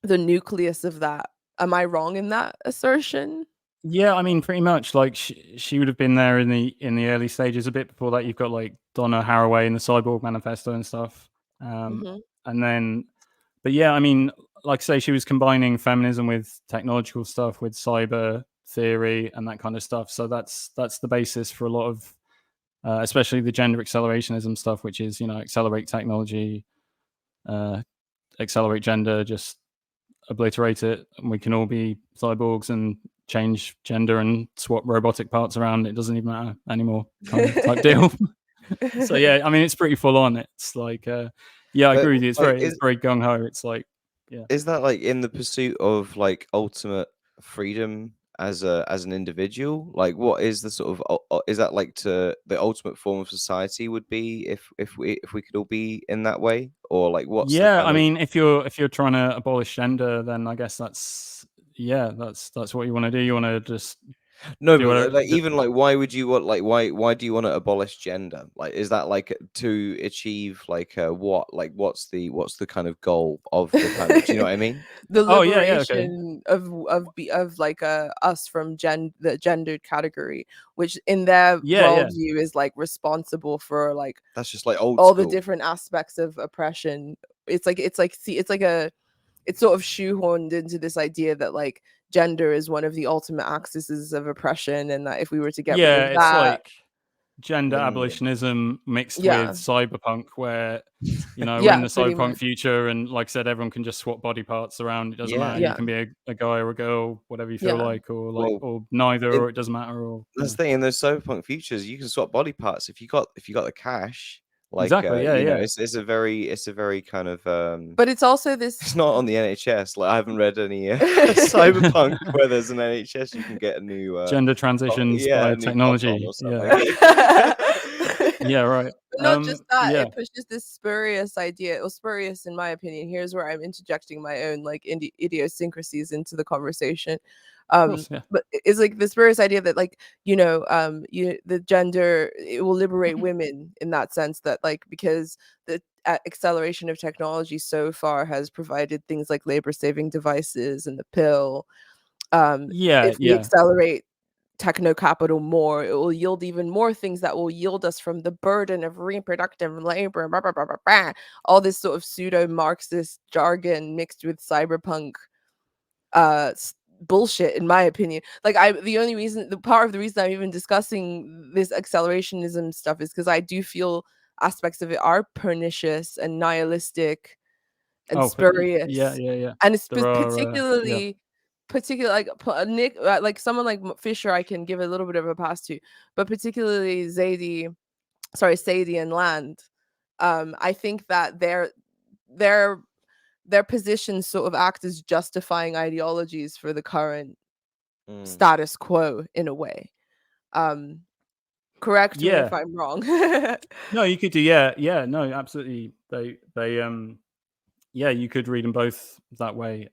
Speaker 2: nucleus of that. Am I wrong in that assertion?
Speaker 3: Yeah, I mean, pretty much. Like she would have been there in the early stages. A bit before that, you've got like Donna Haraway in the Cyborg Manifesto and stuff. And then, but yeah, I mean, like I say, she was combining feminism with technological stuff, with cyber theory and that kind of stuff. So that's the basis for a lot of, especially the gender accelerationism stuff, which is, accelerate technology, accelerate gender, just obliterate it, and we can all be cyborgs and change gender and swap robotic parts around. It doesn't even matter anymore, kind of type deal. So yeah, I mean, it's pretty full on. It's like, I agree with you. It's very gung ho. It's like,
Speaker 1: is that like in the pursuit of like ultimate freedom as an individual? Like, what is the sort of is that like to the ultimate form of society would be if we could all be in that way, or like what's
Speaker 3: I mean, if you're trying to abolish gender, then I guess that's what you want to do. You want to just
Speaker 1: even like why would you want, like why do you want to abolish gender? Like, is that like to achieve like what's the kind of goal of the kind of, do you know what I mean?
Speaker 2: The liberation of like us from the gendered category, which in their worldview is like responsible for like,
Speaker 1: that's just like old
Speaker 2: all
Speaker 1: school.
Speaker 2: The different aspects of oppression. It's sort of shoehorned into this idea that like gender is one of the ultimate axes of oppression, and that if we were to get rid of that,
Speaker 3: it's like gender abolitionism mixed with cyberpunk, where we're in the cyberpunk future, and like I said, everyone can just swap body parts around. It doesn't matter. You can be a guy or a girl, whatever you feel like, or like, or neither, or it doesn't matter. Or
Speaker 1: that's the thing, in those cyberpunk futures, you can swap body parts if you got the cash. Like,
Speaker 3: exactly,
Speaker 1: it's a very kind of
Speaker 2: but it's also this,
Speaker 1: it's not on the NHS. Like, I haven't read any cyberpunk where there's an NHS you can get a new
Speaker 3: gender transitions by technology. Yeah, right.
Speaker 2: But not just that,
Speaker 3: Yeah,
Speaker 2: it pushes this spurious idea, or spurious in my opinion. Here's where I'm interjecting my own like idiosyncrasies into the conversation.
Speaker 3: of course, yeah.
Speaker 2: But it's like the spurious idea that like, the gender, it will liberate women in that sense, that like because the acceleration of technology so far has provided things like labor saving devices and the pill.
Speaker 3: Yeah,
Speaker 2: If we
Speaker 3: yeah.
Speaker 2: accelerate techno capital more, it will yield even more things that will yield us from the burden of reproductive labor, blah, blah, blah, blah, blah. All this sort of pseudo Marxist jargon mixed with cyberpunk bullshit, in my opinion. Like, the part of the reason I'm even discussing this accelerationism stuff is because I do feel aspects of it are pernicious and nihilistic and
Speaker 3: Oh, but yeah,
Speaker 2: spurious,
Speaker 3: yeah, yeah.
Speaker 2: and it's
Speaker 3: There are, yeah.
Speaker 2: particular like Nick, like someone like Fisher, I can give a little bit of a pass to, but particularly Sadie and Land. I think that their their positions sort of act as justifying ideologies for the current status quo in a way. Um, Correct me if
Speaker 3: Yeah.
Speaker 2: I'm wrong.
Speaker 3: No, you could do, yeah, yeah, no, absolutely. Yeah, you could read them both that way.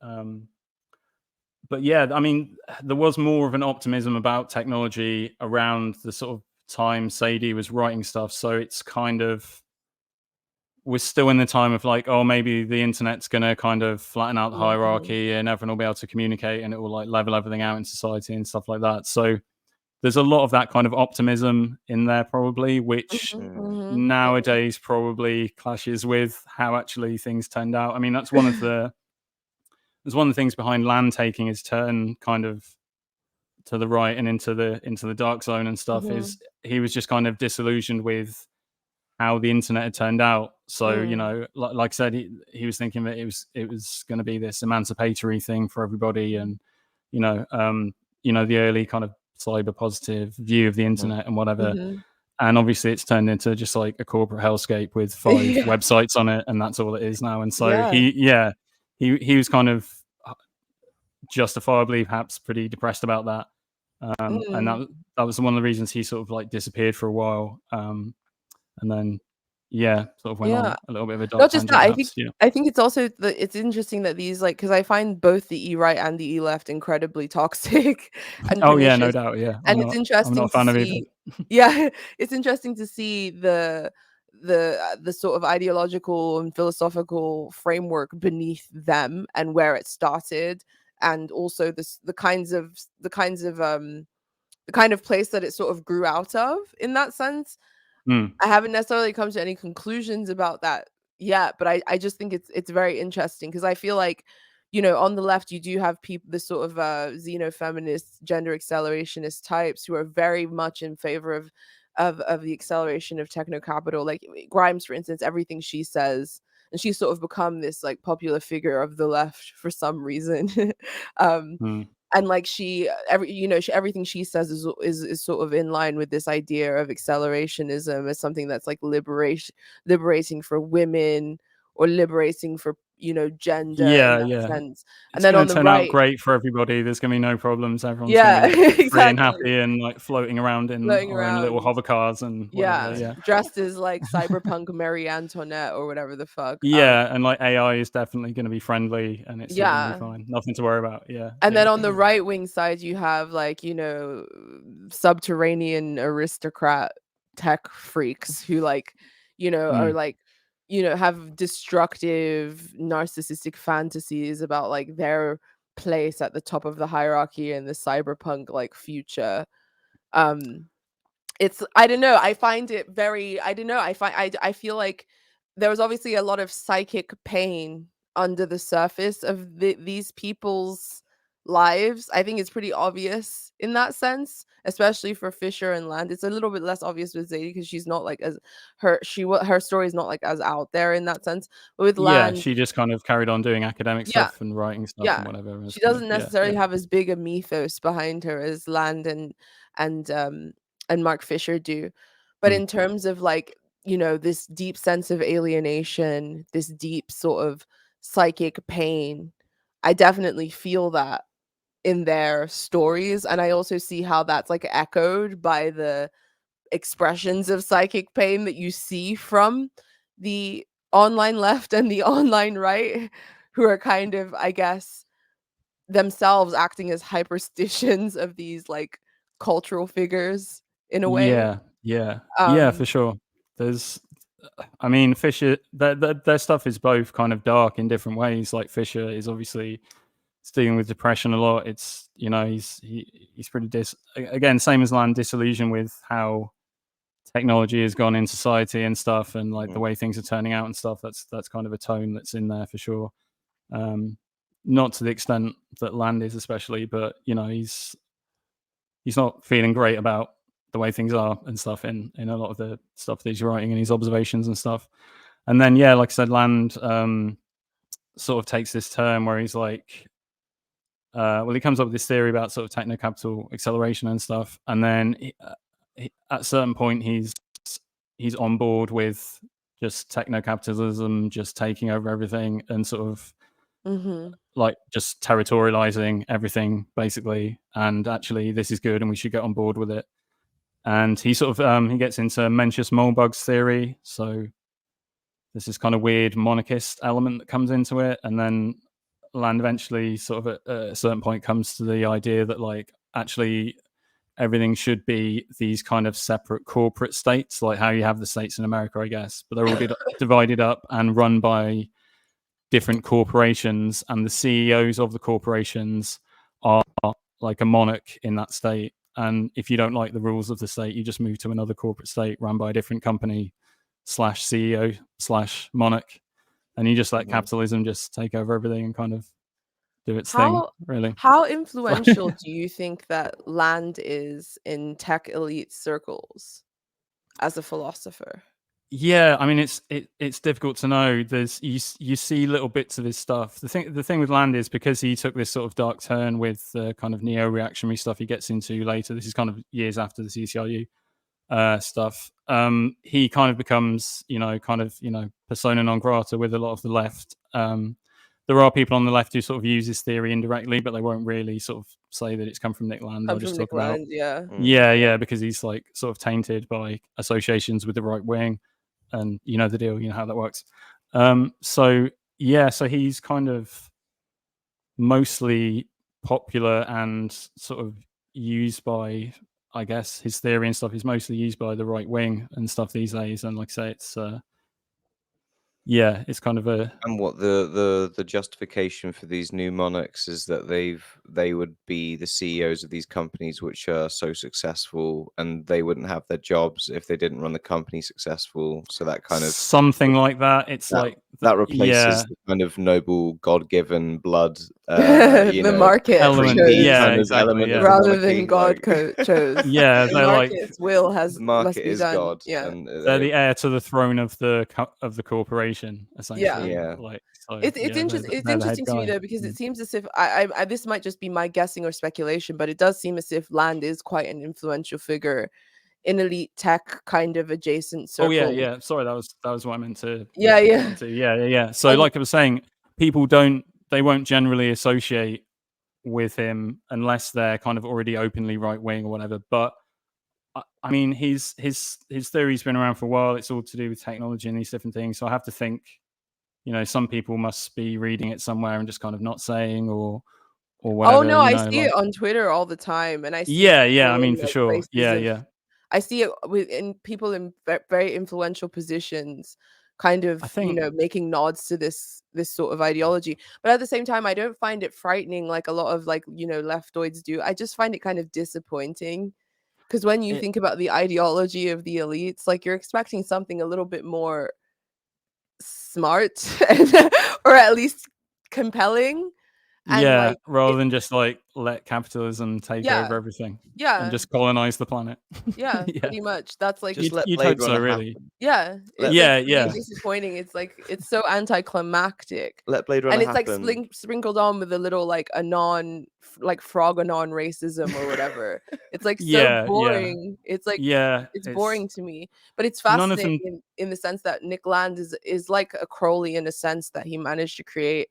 Speaker 3: But yeah, I mean, there was more of an optimism about technology around the sort of time Sadie was writing stuff. So it's kind of, we're still in the time of like, oh, maybe the internet's going to kind of flatten out the
Speaker 2: Mhm,
Speaker 3: hierarchy and everyone will be able to communicate and it will like level everything out in society and stuff like that. So there's a lot of that kind of optimism in there, probably, which
Speaker 2: mhm, mhm.
Speaker 3: nowadays probably clashes with how actually things turned out. I mean, that's one of the things behind land taking is turn kind of to the right and into the dark zone and stuff.
Speaker 2: Mhm,
Speaker 3: Is he was just kind of disillusioned with how the internet had turned out. So
Speaker 2: mm,
Speaker 3: like I said, he was thinking that it was going to be this emancipatory thing for everybody, and you know, the early kind of cyber positive view of the internet and whatever.
Speaker 2: mhm.
Speaker 3: And obviously, it's turned into just like a corporate hellscape with 5
Speaker 2: Yeah,
Speaker 3: websites on it, and that's all it is now. And so
Speaker 2: yeah,
Speaker 3: he was kind of justifiably perhaps pretty depressed about that. And
Speaker 2: mm.
Speaker 3: that was one of the reasons he sort of like disappeared for a while. And then yeah, sort of went
Speaker 2: Yeah.
Speaker 3: on a little bit of a dark
Speaker 2: Not just that,
Speaker 3: tangent, perhaps. Yeah.
Speaker 2: I think it's also it's interesting that these, like, because I find both the E-right and the E-left incredibly toxic and
Speaker 3: Oh yeah, no
Speaker 2: pernicious,
Speaker 3: doubt. Yeah,
Speaker 2: and it's
Speaker 3: I'm not a
Speaker 2: interesting to
Speaker 3: fan of either.
Speaker 2: see yeah, it's interesting to see the sort of ideological and philosophical framework beneath them and where it started, and also the kind of place that it sort of grew out of in that sense.
Speaker 3: Mm.
Speaker 2: I haven't necessarily come to any conclusions about that yet, but I just think it's very interesting because I feel like, on the left you do have people, the sort of xenofeminist, gender accelerationist types who are very much in favor of the acceleration of techno capital. Like Grimes, for instance, everything she says, and she's sort of become this like popular figure of the left for some reason. um,
Speaker 3: Mm.
Speaker 2: and like everything she says is sort of in line with this idea of accelerationism as something that's like liberating for women, or liberating for gender in
Speaker 3: Yeah,
Speaker 2: that
Speaker 3: yeah.
Speaker 2: sense. And
Speaker 3: It's
Speaker 2: then
Speaker 3: going
Speaker 2: on
Speaker 3: to
Speaker 2: the
Speaker 3: turn out
Speaker 2: right,
Speaker 3: great for everybody. There's going to be no problems. Everyone's going to
Speaker 2: yeah,
Speaker 3: be like free and
Speaker 2: exactly,
Speaker 3: happy and like floating around in
Speaker 2: floating
Speaker 3: our own little
Speaker 2: around,
Speaker 3: hover cars and whatever.
Speaker 2: yeah,
Speaker 3: Yeah.
Speaker 2: dressed as like cyberpunk Marie Antoinette or whatever the fuck.
Speaker 3: Yeah, and like AI is definitely going to be friendly and it's all going to be
Speaker 2: Yeah.
Speaker 3: fine. Nothing to worry about. Yeah,
Speaker 2: And then
Speaker 3: yeah.
Speaker 2: on the right wing side, you have like, subterranean aristocrat tech freaks who like, are
Speaker 3: Mm.
Speaker 2: like, have destructive narcissistic fantasies about like their place at the top of the hierarchy in the cyberpunk like future. Um it's, I don't know, I find it very, I don't know, I feel like there was obviously a lot of psychic pain under the surface of these people's lives. I think it's pretty obvious in that sense, especially for Fisher and Land. It's a little bit less obvious with Zadie because she's not like as her story is not like as out there in that sense. But with
Speaker 3: Yeah,
Speaker 2: Land,
Speaker 3: she just kind of carried on doing academic
Speaker 2: yeah,
Speaker 3: stuff and writing stuff and
Speaker 2: yeah.
Speaker 3: whatever. It's
Speaker 2: She
Speaker 3: kind of
Speaker 2: doesn't
Speaker 3: yeah,
Speaker 2: necessarily
Speaker 3: yeah.
Speaker 2: have as big a mythos behind her as Land and um and Mark Fisher do. But
Speaker 3: Mm.
Speaker 2: in terms of like, this deep sense of alienation, this deep sort of psychic pain, I definitely feel that in their stories. And I also see how that's like echoed by expressions of psychic pain that you see from the online left and the online right, who are kind of, I guess, themselves acting as hyperstitions of these like cultural figures in a way.
Speaker 3: Yeah, for sure. There's, I mean, Fisher, their stuff is both kind of dark in different ways. Like Fisher is obviously dealing with depression a lot. It's, you know, he's pretty again, same as Land, disillusioned with how technology has gone in society and stuff, and like the way things are turning out and stuff. That's kind of a tone that's in there for sure. Not to the extent that Land is, especially, but you know, he's not feeling great about the way things are and stuff in a lot of the stuff that he's writing and his observations and stuff. And then, yeah, like I said, Land sort of takes this turn where he's like, well, he comes up with this theory about sort of techno-capital acceleration and stuff. And then at a certain point, he's on board with just techno-capitalism, just taking over everything and sort of like just territorializing everything basically. And actually, this is good and we should get on board with it. And he sort of he gets into Mencius Molebugs theory. So there's this kind of weird monarchist element that comes into it. And then Land eventually sort of at a certain point comes to the idea that like actually everything should be these kind of separate corporate states, like how you have the states in America, I guess, but they're all divided up and run by different corporations, and the CEOs of the corporations are like a monarch in that state. And if you don't like the rules of the state, you just move to another corporate state run by a different company / CEO / monarch, and you just let capitalism just take over everything and kind of do its thing, really.
Speaker 2: How influential do you think that Land is in tech elite circles as a philosopher?
Speaker 3: Yeah, I mean, it's difficult to know. There's you see little bits of his stuff. The thing with Land is because he took this sort of dark turn with the kind of neo-reactionary stuff he gets into later. This is kind of years after the CCRU stuff. He kind of becomes, persona non grata with a lot of the left. There are people on the left who sort of use this theory indirectly, but they won't really sort of say that it's come from Nick Land. They'll just talk about, yeah, because he's like sort of tainted by associations with the right wing, and you know the deal, you know how that works. So he's kind of mostly popular and sort of used by, I guess, his theory and stuff is mostly used by the right wing and stuff these days. And like I say, it's it's kind of a.
Speaker 1: And what the justification for these new monarchs is that they would be the CEOs of these companies which are so successful, and they wouldn't have their jobs if they didn't run the company successful. So that kind of
Speaker 3: something like that. It's like
Speaker 1: that replaces the kind of noble God-given blood,
Speaker 2: the market
Speaker 3: element,
Speaker 1: element
Speaker 2: rather than God chose.
Speaker 3: Yeah,
Speaker 2: the market's will has
Speaker 1: the market
Speaker 2: must be
Speaker 1: is
Speaker 2: done.
Speaker 1: God.
Speaker 2: Yeah,
Speaker 1: and
Speaker 3: they're the heir to the throne of the corporation, essentially.
Speaker 1: Yeah.
Speaker 3: Like, so,
Speaker 2: it's interesting. It's interesting to me though, because it seems as if I this might just be my guessing or speculation, but it does seem as if Land is quite an influential figure in elite tech kind of adjacent circle.
Speaker 3: Oh yeah. Sorry, that was what I meant to.
Speaker 2: Yeah.
Speaker 3: So, like I was saying, people won't generally associate with him unless they're kind of already openly right wing or whatever. But I mean, his theory's been around for a while. It's all to do with technology and these different things. So I have to think, some people must be reading it somewhere and just kind of not saying or whatever.
Speaker 2: Oh no, I see it on Twitter all the time, and I see
Speaker 3: I mean, for sure.
Speaker 2: I see it in people in very influential positions, kind of, making nods to this sort of ideology. But at the same time, I don't find it frightening like a lot of leftoids do. I just find it kind of disappointing, because when you think about the ideology of the elites, like you're expecting something a little bit more smart or at least compelling. And
Speaker 3: rather than just like let capitalism take over everything, and just colonize the planet.
Speaker 2: Pretty much. That's like
Speaker 1: just let
Speaker 3: you'd
Speaker 1: Blade
Speaker 3: hope
Speaker 1: Runner
Speaker 3: so, really.
Speaker 2: It's disappointing. It's like it's so anticlimactic.
Speaker 1: Let Blade Runner
Speaker 2: and it's
Speaker 1: happen.
Speaker 2: like sprinkled on with a little like frog anon racism or whatever. It's like so boring. It's like it's boring to me, but it's fascinating in the sense that Nick Land is like a Crowley in a sense that he managed to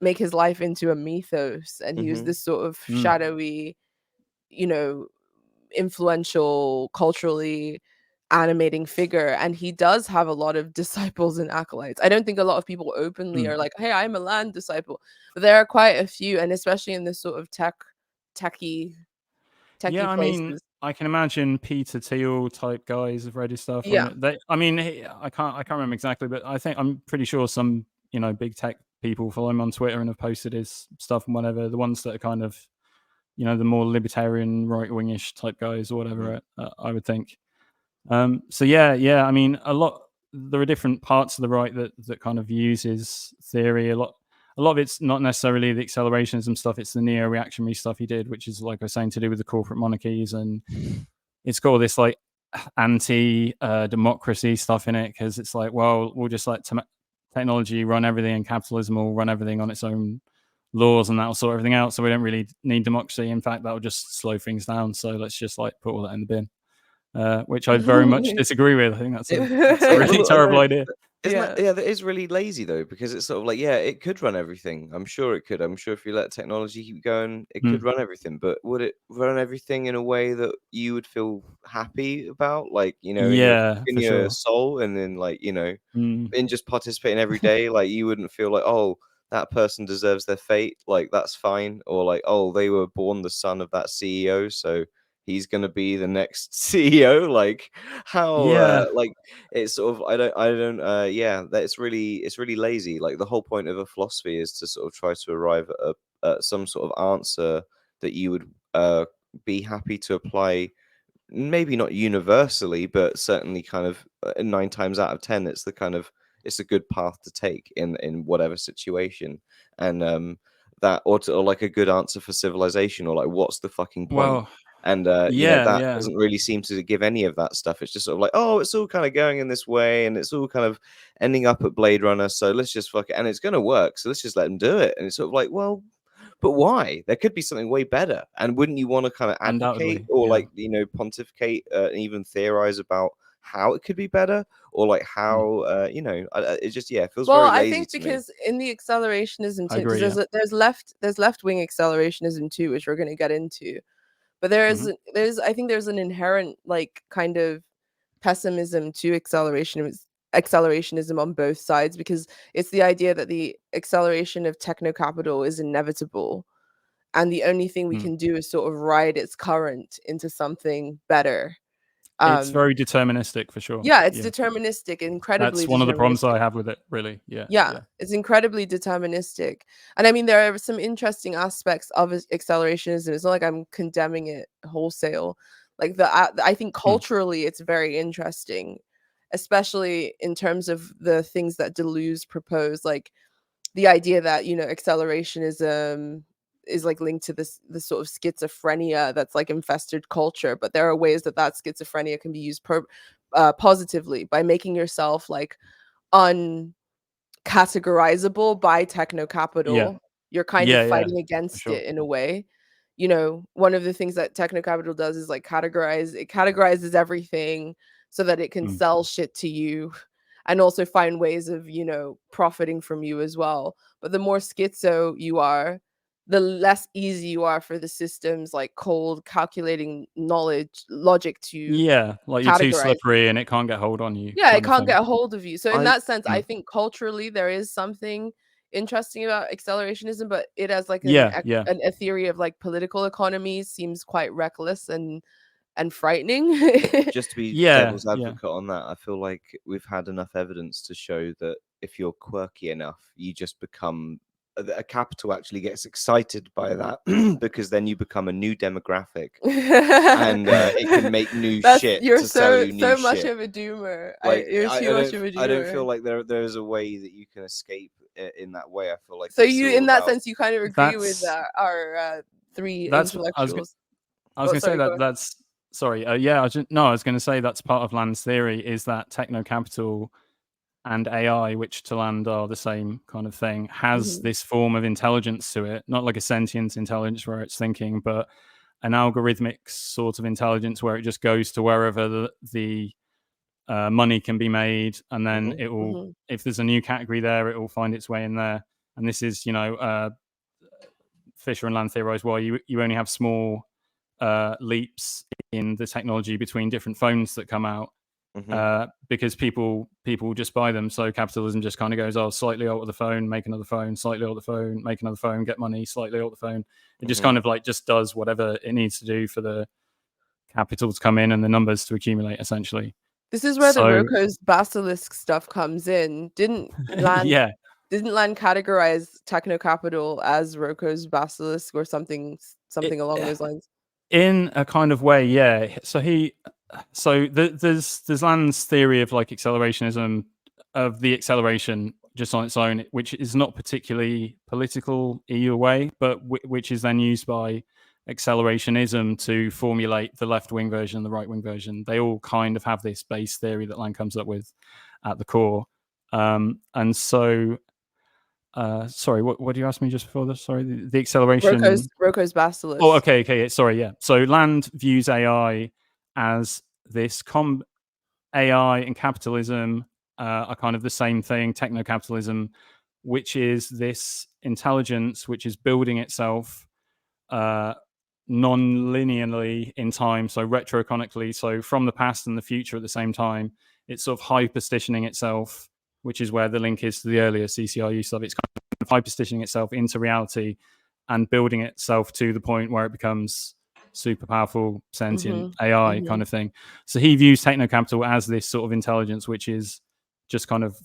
Speaker 2: make his life into a mythos, and he was this sort of shadowy, influential, culturally animating figure, and he does have a lot of disciples and acolytes. I don't think a lot of people openly are like, hey, I'm a Land disciple, but there are quite a few, and especially in this sort of techie
Speaker 3: Yeah, I mean,
Speaker 2: places.
Speaker 3: I can imagine Peter Thiel type guys have read his stuff.
Speaker 2: Yeah.
Speaker 3: I mean, I can't remember exactly, but I'm pretty sure some big tech people follow him on Twitter and have posted his stuff and whatever. The ones that are kind of the more libertarian, right wingish type guys or whatever. I would think. So yeah. I mean, there are different parts of the right that kind of uses theory a lot. A lot of it's not necessarily the accelerationism stuff; it's the neo-reactionary stuff he did, which is, like I was saying, to do with the corporate monarchies, and it's got all this like anti-democracy stuff in it, because it's like, well, we'll just let technology run everything, and capitalism will run everything on its own laws, and that'll sort everything out. So we don't really need democracy. In fact, that'll just slow things down. So let's just like put all that in the bin. Which I very much disagree with. I think that's a really terrible idea.
Speaker 1: That is really lazy though, because it's sort of like, yeah, it could run everything. I'm sure it could. I'm sure if you let technology keep going, it could run everything. But would it run everything in a way that you would feel happy about, like, in your soul, and then like, in just participating every day, like you wouldn't feel like, oh, that person deserves their fate, like that's fine, or like, oh, they were born the son of that CEO, so he's gonna be the next CEO. Like how like it's sort of I don't yeah, that it's really lazy. Like the whole point of a philosophy is to sort of try to arrive at some sort of answer that you would be happy to apply, maybe not universally, but certainly kind of 9 times out of 10 it's a good path to take in whatever situation. And that or like a good answer for civilization, or like what's the fucking point.
Speaker 3: Well,
Speaker 1: and that doesn't really seem to give any of that stuff. It's just sort of like, oh, it's all kind of going in this way, and it's all kind of ending up at Blade Runner, so let's just fuck it, and it's going to work, so let's just let them do it. And it's sort of like, well, but why? There could be something way better. And wouldn't you want to kind of advocate or like, pontificate and even theorize about how it could be better, or like how it just feels very lazy.
Speaker 2: I think because in the accelerationism too, because there's left-wing accelerationism too, which we're going to get into, but there's I think there's an inherent like kind of pessimism to accelerationism on both sides, because it's the idea that the acceleration of techno capital is inevitable, and the only thing we can do is sort of ride its current into something better.
Speaker 3: It's very deterministic for sure.
Speaker 2: Yeah, it's deterministic, incredibly.
Speaker 3: That's one of the problems I have with it, really. Yeah,
Speaker 2: it's incredibly deterministic. And I mean, there are some interesting aspects of accelerationism. It's not like I'm condemning it wholesale. Like I think culturally it's very interesting, especially in terms of the things that Deleuze proposed, like the idea that, accelerationism is like linked to this sort of schizophrenia that's like infested culture, but there are ways that schizophrenia can be used positively, by making yourself like uncategorizable by techno capital. You're kind of fighting against it in a way. One of the things that techno capital does is like categorizes everything so that it can sell shit to you, and also find ways of profiting from you as well. But the more schizo you are, the less easy you are for the system's like cold calculating logic to
Speaker 3: like you're too slippery and it can't get hold on you.
Speaker 2: It can't get a hold of you. So in that sense, I think culturally there is something interesting about accelerationism, but it as like a theory of like political economy seems quite reckless and frightening.
Speaker 1: Just to be devil's advocate on that, I feel like we've had enough evidence to show that if you're quirky enough, you just become a capital actually gets excited by that because then you become a new demographic, and it can make new shit.
Speaker 2: You're
Speaker 1: to sell you
Speaker 2: so
Speaker 1: new
Speaker 2: much
Speaker 1: shit.
Speaker 2: of a doomer.
Speaker 1: Like,
Speaker 2: You're too much of a doomer.
Speaker 1: I don't feel like there's a way that you can escape in that way. I feel like
Speaker 2: so you, in that sense, you kind of agree with our three intellectuals.
Speaker 3: I was going to say that that's sorry. I was going to say that's part of Land's theory, is that techno capital and AI, which to Land are the same kind of thing, has this form of intelligence to it, not like a sentient intelligence where it's thinking, but an algorithmic sort of intelligence where it just goes to wherever the money can be made, and then it will, if there's a new category there, it will find its way in there. And this is, Fisher and Land theorize, well, you only have small leaps in the technology between different phones that come out. Because people just buy them. So capitalism just kind of goes, oh, slightly alter the phone, make another phone, slightly alter the phone, make another phone, get money, slightly alter the phone. It just kind of like just does whatever it needs to do for the capital to come in and the numbers to accumulate, essentially.
Speaker 2: This is where the Roko's basilisk stuff comes in. Didn't Land categorize techno capital as Roko's basilisk or something along those lines?
Speaker 3: In a kind of way, yeah. So there's Land's theory of like accelerationism, of the acceleration just on its own, which is not particularly political either way, but which is then used by accelerationism to formulate the left-wing version and the right-wing version. They all kind of have this base theory that Land comes up with at the core. And so sorry, what do you ask me just before this? Sorry, the acceleration.
Speaker 2: Roko's basilisk.
Speaker 3: Oh, okay. Sorry, yeah. So Land views AI as this AI and capitalism are kind of the same thing. Techno-capitalism, which is this intelligence which is building itself non-linearly in time, so retroconically, so from the past and the future at the same time. It's sort of hyperstitioning itself, which is where the link is to the earlier CCRU stuff. It's kind of hyperstitioning itself into reality and building itself to the point where it becomes super powerful, sentient AI kind of thing. So he views techno-capital as this sort of intelligence, which is just kind of,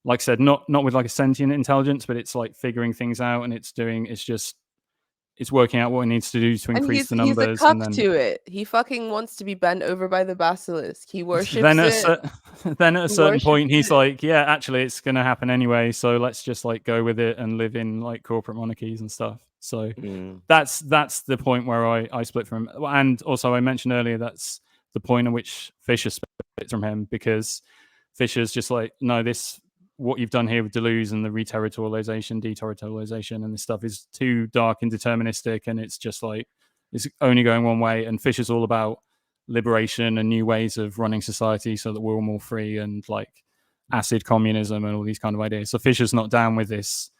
Speaker 3: like I said, not with like a sentient intelligence, but it's like figuring things out, and it's working out what it needs to do to increase the numbers.
Speaker 2: He's a cuck to it. He fucking wants to be bent over by the basilisk. He worships it.
Speaker 3: Then at a certain point, he's like, yeah, actually, it's going to happen anyway. So let's just like go with it and live in like corporate monarchies and stuff. So that's the point where I split from him. And also, I mentioned earlier, that's the point at which Fisher splits from him, because Fisher's just like, no, what you've done here with Deleuze and the reterritorialization, deterritorialization, and this stuff is too dark and deterministic, and it's just like it's only going one way. And Fisher's all about liberation and new ways of running society so that we're all more free, and like acid communism and all these kind of ideas. So Fisher's not down with this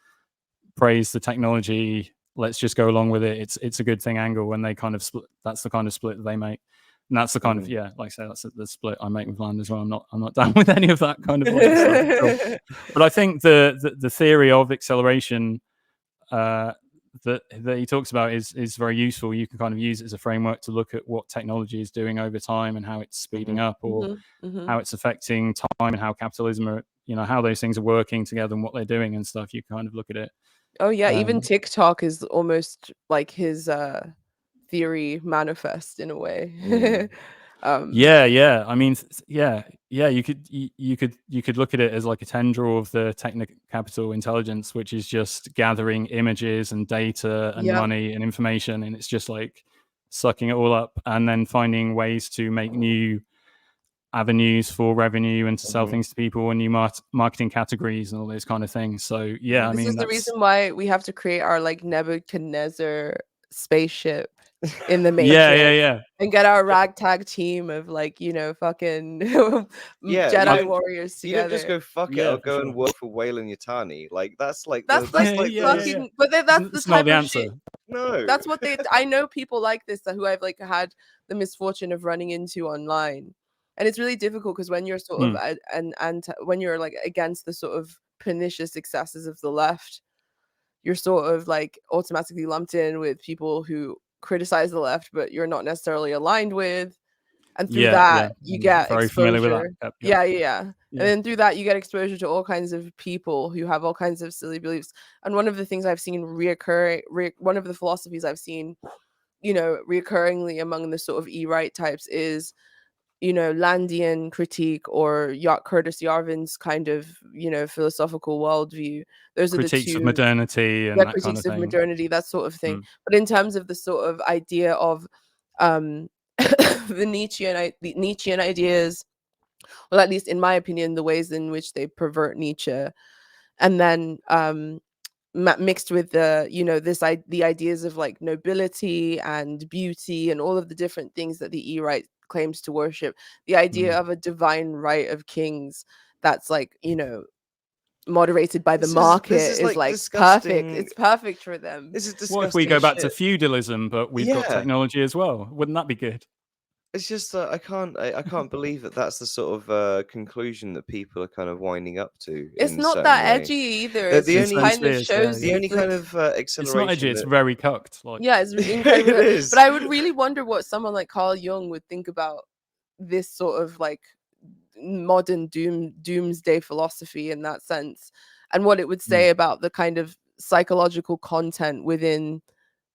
Speaker 3: praise the technology, let's just go along with it, it's a good thing angle. When they kind of split, that's the kind of split that they make. And that's the kind of, like I say, that's the split I make with Land as well. I'm not down with any of that kind of stuff. But I think the theory of acceleration that he talks about is very useful. You can kind of use it as a framework to look at what technology is doing over time and how it's speeding up, or how it's affecting time, and how capitalism are, how those things are working together and what they're doing and stuff. You kind of look at it.
Speaker 2: Oh yeah, even TikTok is almost like his theory manifest in a way.
Speaker 3: I mean, you could look at it as like a tendril of the techno-capital intelligence, which is just gathering images and data and money and information, and it's just like sucking it all up and then finding ways to make new avenues for revenue and to sell things to people, and new marketing categories and all those kind of things. So
Speaker 2: this is the reason why we have to create our like Nebuchadnezzar spaceship in the Matrix, and get our ragtag team of like fucking Jedi warriors together.
Speaker 1: You don't just go fuck it, I'll go and work for Wayland Yutani. Like that's like
Speaker 2: fucking. But that's the type of shit.
Speaker 1: No,
Speaker 2: that's what I know people like this who I've like had the misfortune of running into online, and it's really difficult because when you're sort of and when you're like against the sort of pernicious excesses of the left, you're sort of like automatically lumped in with people who criticize the left but you're not necessarily aligned with, and through that you get
Speaker 3: very
Speaker 2: exposure.
Speaker 3: Familiar with that.
Speaker 2: And then through that you get exposure to all kinds of people who have all kinds of silly beliefs. And one of the things I've seen one of the philosophies I've seen reoccurringly among the sort of e-right types is Landian critique, or Curtis Yarvin's kind of philosophical worldview. Those
Speaker 3: critiques
Speaker 2: are the two
Speaker 3: of modernity and that kind of thing.
Speaker 2: Modernity, that sort of thing. But in terms of the sort of idea of the Nietzschean ideas, well, at least in my opinion, the ways in which they pervert Nietzsche, and then mixed with the the ideas of like nobility and beauty and all of the different things that the e-right claims to worship, the idea of a divine right of kings that's like moderated by the market is
Speaker 1: like
Speaker 2: like
Speaker 1: disgusting.
Speaker 2: perfect. It's perfect for them.
Speaker 1: This is disgusting.
Speaker 3: What if we go back to
Speaker 1: shit.
Speaker 3: feudalism, but we've got
Speaker 1: Yeah.
Speaker 3: technology as well? Wouldn't that be good?
Speaker 1: It's just I can't believe that that's the sort of conclusion that people are kind of winding up to
Speaker 2: It's
Speaker 1: in a
Speaker 2: not
Speaker 1: certain
Speaker 2: that
Speaker 1: way.
Speaker 2: edgy either.
Speaker 1: The,
Speaker 2: It's
Speaker 1: the
Speaker 3: In
Speaker 2: just
Speaker 3: some
Speaker 1: only
Speaker 2: kind of
Speaker 3: spheres,
Speaker 2: shows
Speaker 1: the
Speaker 2: you
Speaker 1: only
Speaker 2: like,
Speaker 1: kind of
Speaker 3: it's not edgy.
Speaker 1: acceleration
Speaker 3: It's
Speaker 1: that
Speaker 3: very cucked. Like,
Speaker 2: yeah, it's incredibly.
Speaker 1: it is.
Speaker 2: But I would really wonder what someone like Carl Jung would think about this sort of like modern doomsday philosophy in that sense, and what it would say about the kind of psychological content within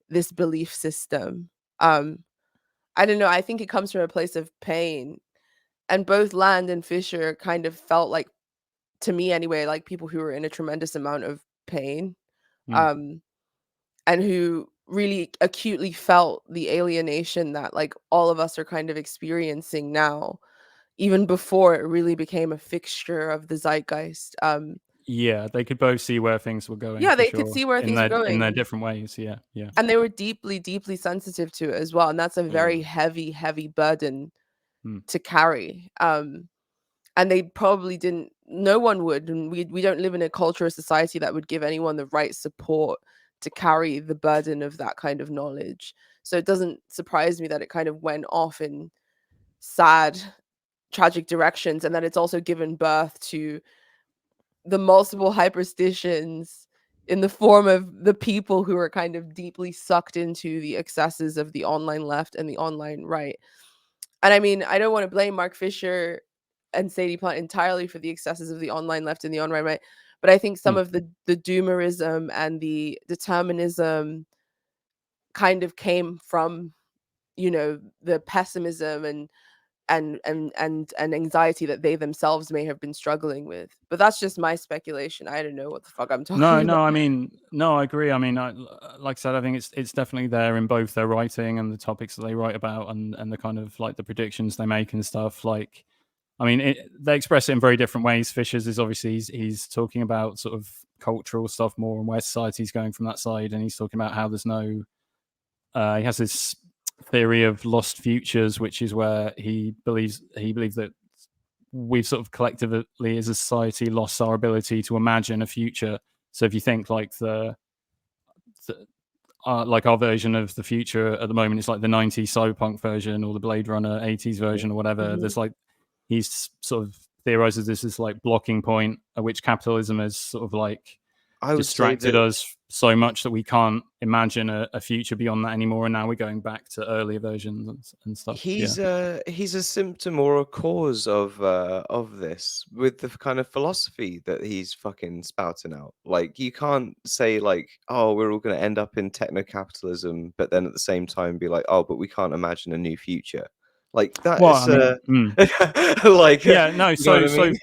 Speaker 2: this belief system. I don't know. I think it comes from a place of pain, and both Land and Fisher kind of felt like, to me anyway, like people who were in a tremendous amount of pain, um, and who really acutely felt the alienation that like all of us are kind of experiencing now, even before it really became a fixture of the zeitgeist.
Speaker 3: yeah, they could both see where things were going.
Speaker 2: Yeah,
Speaker 3: For
Speaker 2: they could
Speaker 3: sure,
Speaker 2: see where things were
Speaker 3: in their
Speaker 2: going,
Speaker 3: different ways. Yeah, yeah.
Speaker 2: and they were deeply, deeply sensitive to it as well. And that's a very
Speaker 1: Mm.
Speaker 2: heavy, heavy burden
Speaker 3: Mm.
Speaker 2: to carry. And they probably didn't. No one would, and we don't live in a culture or society that would give anyone the right support to carry the burden of that kind of knowledge. So it doesn't surprise me that it kind of went off in sad, tragic directions, and that it's also given birth to the multiple hyperstitions in the form of the people who are kind of deeply sucked into the excesses of the online left and the online right. And I mean, I don't want to blame Mark Fisher and Sadie Plant entirely for the excesses of the online left and the online right, but I think some
Speaker 3: Mm.
Speaker 2: of the doomerism and the determinism kind of came from, you know, the pessimism and anxiety that they themselves may have been struggling with. But that's just my speculation. I don't know what the fuck I'm talking about.
Speaker 3: No. I mean, no. I agree. I mean, like I said, I think it's definitely there in both their writing and the topics that they write about, and the kind of like the predictions they make and stuff. Like, I mean, they express it in very different ways. Fisher's is obviously he's talking about sort of cultural stuff more and where society's going from that side, and he's talking about how there's no. He has this theory of lost futures, which is where he believes that we've sort of collectively as a society lost our ability to imagine a future. So if you think like like our version of the future at the moment, it's like the 90s cyberpunk version or the Blade Runner 80s version or whatever.
Speaker 2: Mhm.
Speaker 3: There's like he's sort of theorizes this is like blocking point at which capitalism has sort of like
Speaker 1: I would say
Speaker 3: distracted
Speaker 1: that
Speaker 3: us so much that we can't imagine a future beyond that anymore, and now we're going back to earlier versions and stuff.
Speaker 1: he's a symptom or a cause of this with the kind of philosophy that he's fucking spouting out. Like you can't say like, oh, we're all going to end up in techno capitalism, but then at the same time be like, oh, but we can't imagine a new future. Like that
Speaker 3: Well,
Speaker 1: is
Speaker 3: I mean,
Speaker 1: like
Speaker 3: yeah, no,
Speaker 1: you know what I
Speaker 3: so
Speaker 1: mean?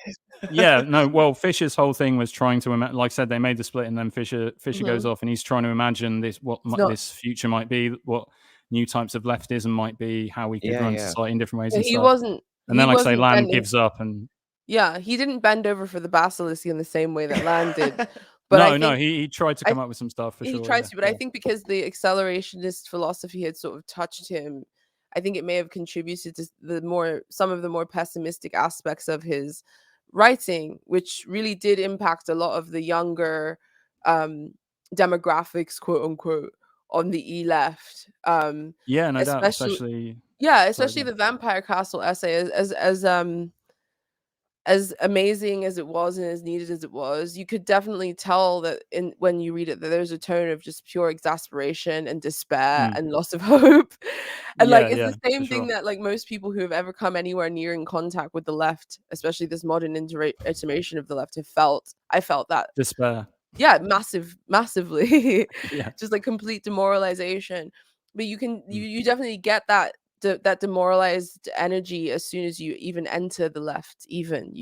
Speaker 3: yeah, no. Well, Fisher's whole thing was trying to imagine. Like I said, they made the split, and then Fisher goes
Speaker 2: Mhm.
Speaker 3: off, and he's trying to imagine this
Speaker 2: It's not.
Speaker 3: this future might be, what new types of leftism might be, how we could
Speaker 1: Yeah,
Speaker 3: run
Speaker 1: yeah.
Speaker 3: society in different ways
Speaker 2: Yeah,
Speaker 3: and stuff. And then,
Speaker 2: he
Speaker 3: like I say,
Speaker 2: wasn't
Speaker 3: Land
Speaker 2: bending.
Speaker 3: gives up, and
Speaker 2: Yeah, he didn't bend over for the basilisk in the same way that Land did. But I
Speaker 3: no,
Speaker 2: think
Speaker 3: he tried to
Speaker 2: I
Speaker 3: come up with some stuff for
Speaker 2: he
Speaker 3: sure.
Speaker 2: tried
Speaker 3: Yeah,
Speaker 2: to, but I think because the accelerationist philosophy had sort of touched him, I think it may have contributed to some of the more pessimistic aspects of his writing, which really did impact a lot of the younger um, demographics, quote unquote, on the left.
Speaker 3: yeah, no doubt,
Speaker 2: Especially,
Speaker 3: especially.
Speaker 2: yeah,
Speaker 3: Sorry,
Speaker 2: especially
Speaker 3: yeah.
Speaker 2: the Vampire Castle essay, as amazing as it was and as needed as it was, you could definitely tell that when you read it that there's a tone of just pure exasperation and despair
Speaker 3: Mm.
Speaker 2: and loss of hope. And like it's
Speaker 3: Yeah,
Speaker 2: the
Speaker 3: for
Speaker 2: same thing
Speaker 3: sure.
Speaker 2: that like most people who have ever come anywhere near in contact with the left, especially this modern iteration of the left, have felt. I felt that,
Speaker 3: Despair.
Speaker 2: yeah, massively.
Speaker 3: Yeah.
Speaker 2: Just like complete demoralization. But
Speaker 3: Mm.
Speaker 2: you definitely get that demoralized energy as soon as you even enter the left. Even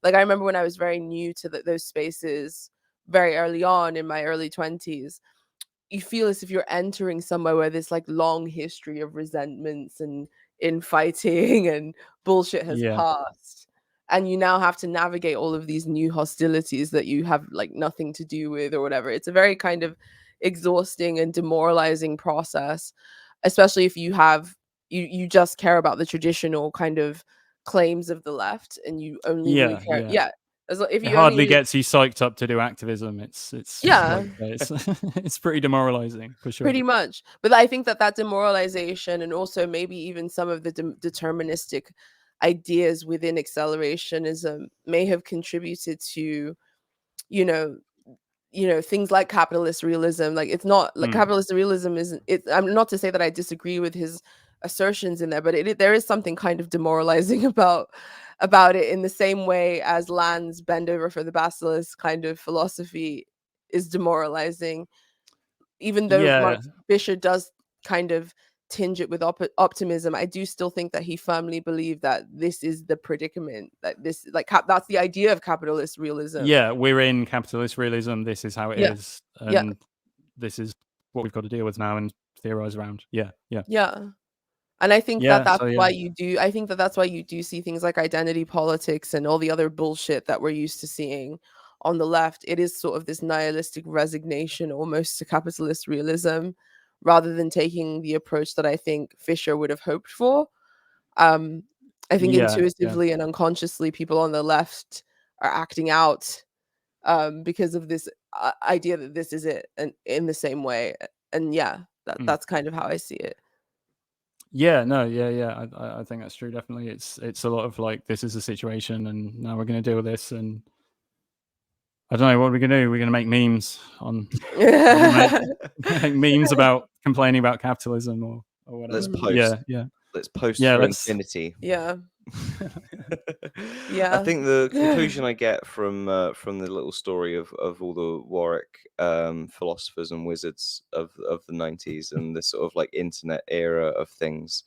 Speaker 2: like I remember when I was very new to those spaces very early on in my early 20s, you feel as if you're entering somewhere where this like long history of resentments and infighting and bullshit has
Speaker 3: Yeah.
Speaker 2: passed, and you now have to navigate all of these new hostilities that you have like nothing to do with or whatever. It's a very kind of exhausting and demoralizing process, especially if you just care about the traditional kind of claims of the left and you only really care.
Speaker 3: Yeah.
Speaker 2: Yeah, If
Speaker 3: it
Speaker 2: you
Speaker 3: hardly
Speaker 2: only
Speaker 3: gets you psyched up to do activism. It's
Speaker 2: Yeah.
Speaker 3: like, it's pretty demoralizing for sure.
Speaker 2: Pretty much. But I think that demoralization, and also maybe even some of the deterministic ideas within accelerationism, may have contributed to, you know, things like capitalist realism. Like, it's not like capitalist realism isn't it. I'm not to say that I disagree with his assertions in there, but there is something kind of demoralizing about it, in the same way as Land's bend over for the basilisk kind of philosophy is demoralizing. Even though Mark Fisher does kind of tinge it with optimism, I do still think that he firmly believed that this is the predicament, that this, like, that's the idea of capitalist realism.
Speaker 3: Yeah, we're in capitalist realism. This is how it is, and this is what we've got to deal with now and theorize around. Yeah.
Speaker 2: And I think that's why you do. I think that's why you do see things like identity politics and all the other bullshit that we're used to seeing on the left. It is sort of this nihilistic resignation almost to capitalist realism, rather than taking the approach that I think Fisher would have hoped for. I think intuitively and unconsciously, people on the left are acting out because of this idea that this is it, and in the same way. And that's kind of how I see it.
Speaker 3: Yeah, no, yeah. I think that's true. Definitely, it's a lot of like, this is the situation, and now we're going to deal with this. And I don't know what we're going to do. We're going to make memes on make memes about complaining about capitalism or whatever.
Speaker 1: Let's post. Let's post for infinity.
Speaker 2: Yeah.
Speaker 1: I think the conclusion I get from the little story of all the Warwick philosophers and wizards of the 90s and the sort of like internet era of things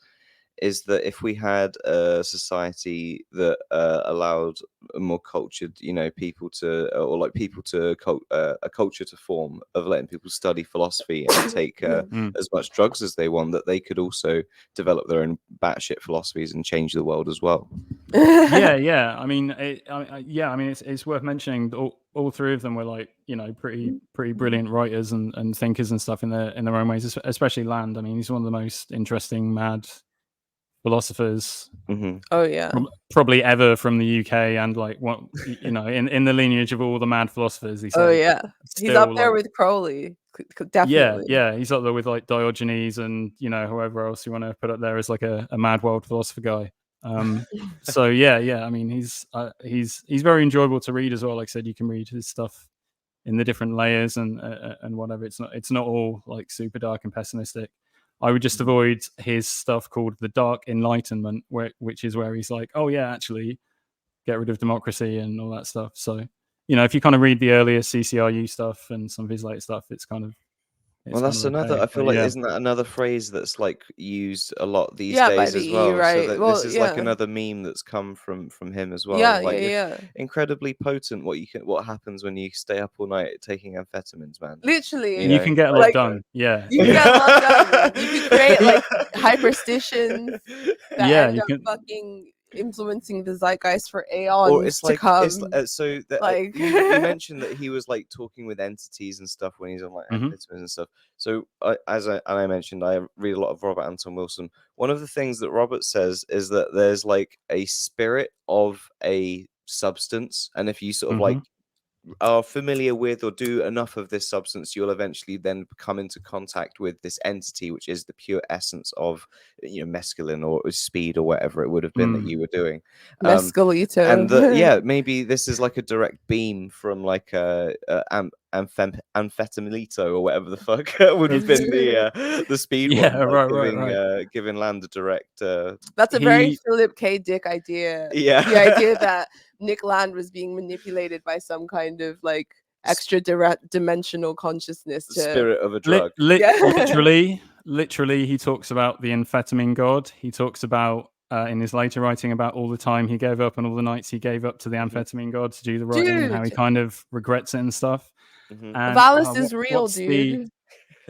Speaker 1: is that if we had a society that allowed a more cultured, people to, or like people to a culture to form of letting people study philosophy and take as much drugs as they want, that they could also develop their own batshit philosophies and change the world as well.
Speaker 3: Yeah. I mean, it's worth mentioning all three of them were like, pretty brilliant writers and thinkers and stuff in their own ways, especially Land. I mean, he's one of the most interesting mad philosophers probably ever from the UK, and like what in the lineage of all the mad philosophers, he's
Speaker 2: he's up there with Crowley, definitely.
Speaker 3: He's up there with like Diogenes and whoever else you want to put up there as like a mad world philosopher guy. So I mean, he's very enjoyable to read as well. Like I said, you can read his stuff in the different layers and whatever. It's not all like super dark and pessimistic. I would just avoid his stuff called the Dark Enlightenment, which is where he's like, oh yeah, actually get rid of democracy and all that stuff. So, if you kind of read the earlier CCRU stuff and some of his later stuff, it's kind of...
Speaker 1: Well, that's another. I feel like isn't that another phrase that's like used a lot these days as well?
Speaker 2: Right.
Speaker 1: So this is like another meme that's come from him as well. Incredibly potent. What happens when you stay up all night taking amphetamines, man?
Speaker 2: Literally,
Speaker 3: you can get a lot done. Yeah,
Speaker 2: you can get a lot done. You can create like hyperstitions that end up fucking influencing the zeitgeist for aeons to come.
Speaker 1: You mentioned that he was like talking with entities and stuff when he's on like amphetamines and stuff. So I mentioned, I read a lot of Robert Anton Wilson. One of the things that Robert says is that there's like a spirit of a substance, and if you sort of like are familiar with or do enough of this substance, you'll eventually then come into contact with this entity, which is the pure essence of mescaline or speed or whatever it would have been that you were doing.
Speaker 2: Mescalito.
Speaker 1: And maybe this is like a direct beam from like amphetamilito or whatever the fuck would have been the speed one, giving Land a direct.
Speaker 2: That's a very Philip K. Dick idea.
Speaker 1: Yeah,
Speaker 2: the idea that Nick Land was being manipulated by some kind of like extra dimensional consciousness to...
Speaker 1: spirit of a drug.
Speaker 3: Literally, he talks about the amphetamine god. He talks about in his later writing about all the time he gave up and all the nights he gave up to the amphetamine god to do the writing, and how he kind of regrets it and stuff.
Speaker 2: And Valis is real, dude.